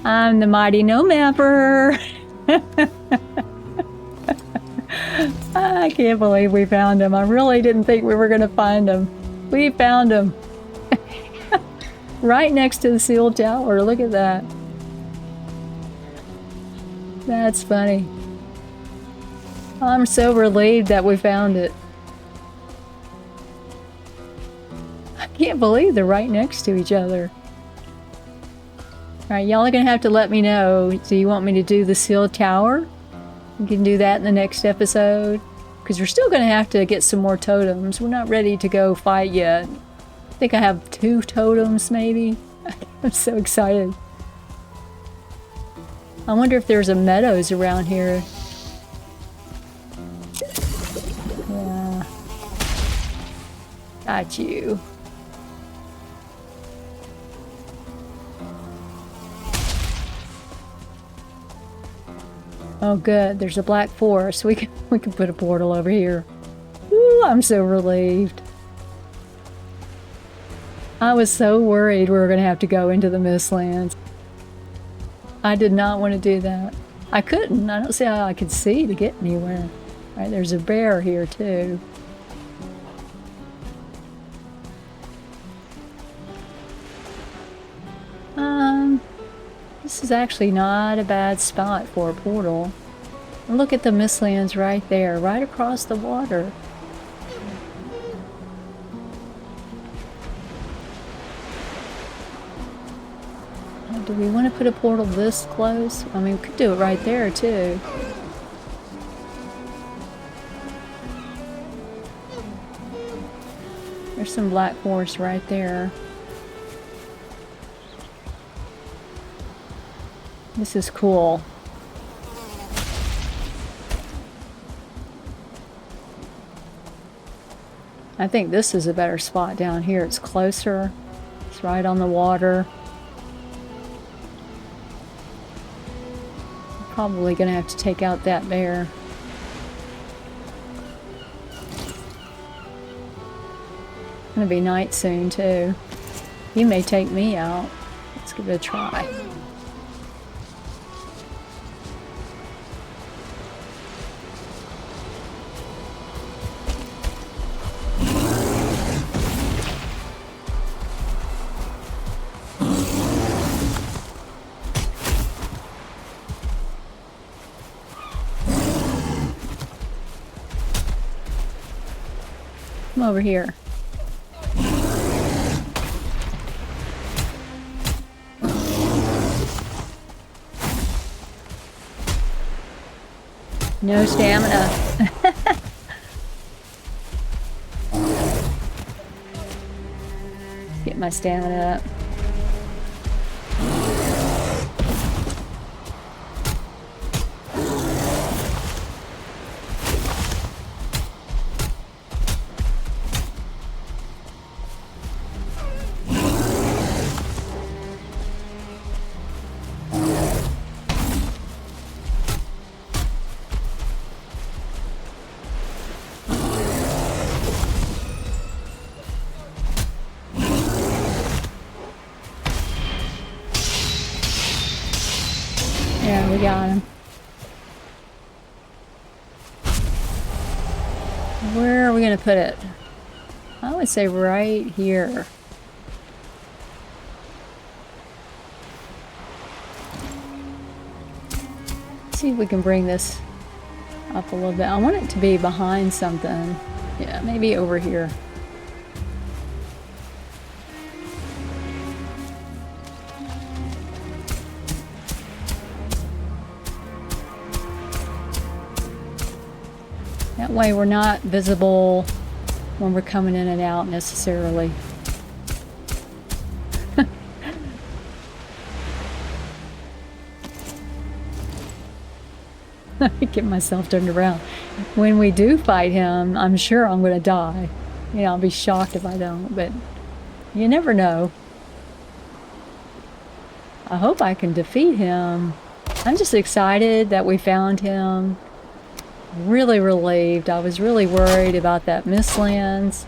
I'm the mighty no mapper. I can't believe we found them. I really didn't think we were going to find them. We found them. Right next to the sealed tower. Look at that. That's funny. I'm so relieved that we found it. I can't believe they're right next to each other. Alright, y'all are going to have to let me know. Do you want me to do the sealed tower? We can do that in the next episode. Because we're still going to have to get some more totems. We're not ready to go fight yet. I think I have 2 totems, maybe. I'm so excited. I wonder if there's a meadows around here. Yeah. Got you. Oh good, there's a black forest. We can put a portal over here. Ooh, I'm so relieved. I was so worried we were going to have to go into the Mistlands. I did not want to do that. I couldn't. I don't see how I could see to get anywhere. All right, there's a bear here too. This is actually not a bad spot for a portal. Look at the Mistlands right there, right across the water. Do we want to put a portal this close? I mean, we could do it right there too. There's some black forest right there. This is cool. I think this is a better spot down here. It's closer. It's right on the water. Probably gonna have to take out that bear. It's gonna be night soon too. He may take me out. Let's give it a try. Come over here. No stamina. Get my stamina up. Yeah, we got him. Where are we going to put it? I would say right here. See if we can bring this up a little bit. I want it to be behind something. Yeah, maybe over here. That way we're not visible when we're coming in and out necessarily. Get myself turned around. When we do fight him, I'm sure I'm going to die. You know, I'll be shocked if I don't, but you never know. I hope I can defeat him. I'm just excited that we found him. Really relieved. I was really worried about that Mistlands.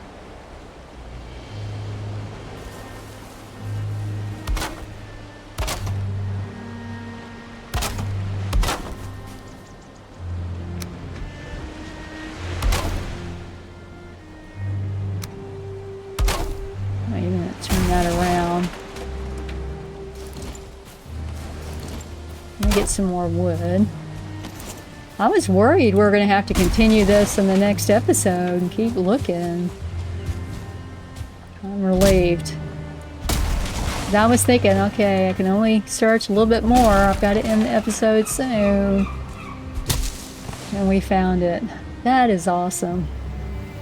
Wait a minute, turn that around. Let me get some more wood. I was worried we were going to have to continue this in the next episode and keep looking. I'm relieved. I was thinking, okay, I can only search a little bit more. I've got to end the episode soon. And we found it. That is awesome.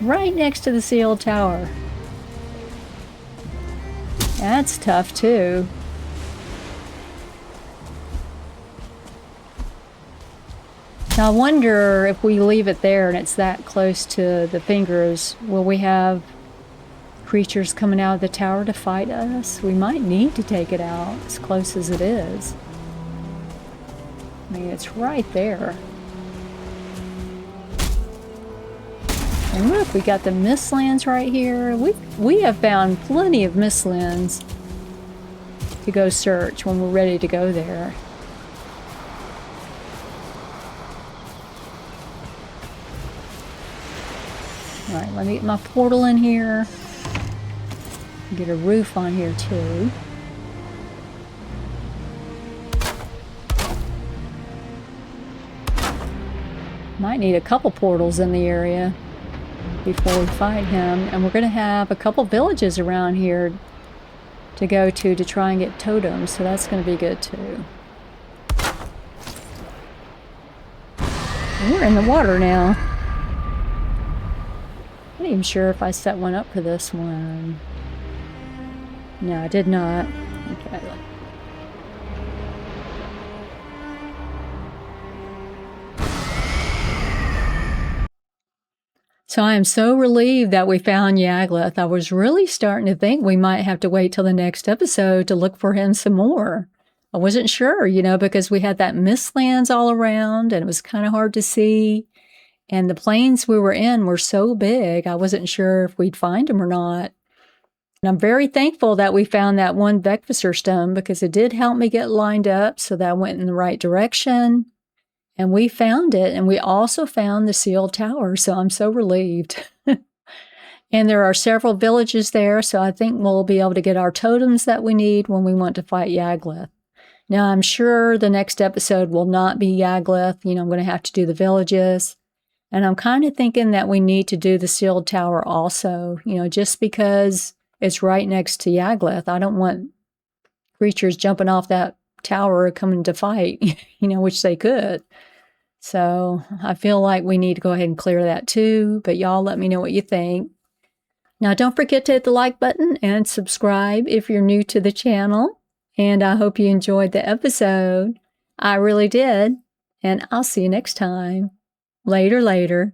Right next to the sealed tower. That's tough too. Now, I wonder if we leave it there and it's that close to the fingers, will we have creatures coming out of the tower to fight us? We might need to take it out as close as it is. I mean, it's right there. And look, we got the Mistlands right here. We have found plenty of Mistlands to go search when we're ready to go there. Alright, let me get my portal in here. Get a roof on here too. Might need a couple portals in the area before we fight him. And we're going to have a couple villages around here to go to try and get totems. So that's going to be good too. We're in the water now. I'm not even sure if I set one up for this one. No, I did not. Okay. So I am so relieved that we found Yagluth. I was really starting to think we might have to wait till the next episode to look for him some more. I wasn't sure, you know, because we had that Mistlands all around and it was kind of hard to see. And the plains we were in were so big, I wasn't sure if we'd find them or not. And I'm very thankful that we found that one Vecvisor stone because it did help me get lined up so that I went in the right direction. And we found it, and we also found the sealed tower, so I'm so relieved. And there are several villages there, so I think we'll be able to get our totems that we need when we want to fight Yagluth. Now, I'm sure the next episode will not be Yagluth. You know, I'm going to have to do the villages. And I'm kind of thinking that we need to do the sealed tower also, you know, just because it's right next to Yagluth. I don't want creatures jumping off that tower coming to fight, you know, which they could. So I feel like we need to go ahead and clear that too. But y'all let me know what you think. Now, don't forget to hit the like button and subscribe if you're new to the channel. And I hope you enjoyed the episode. I really did. And I'll see you next time. Later.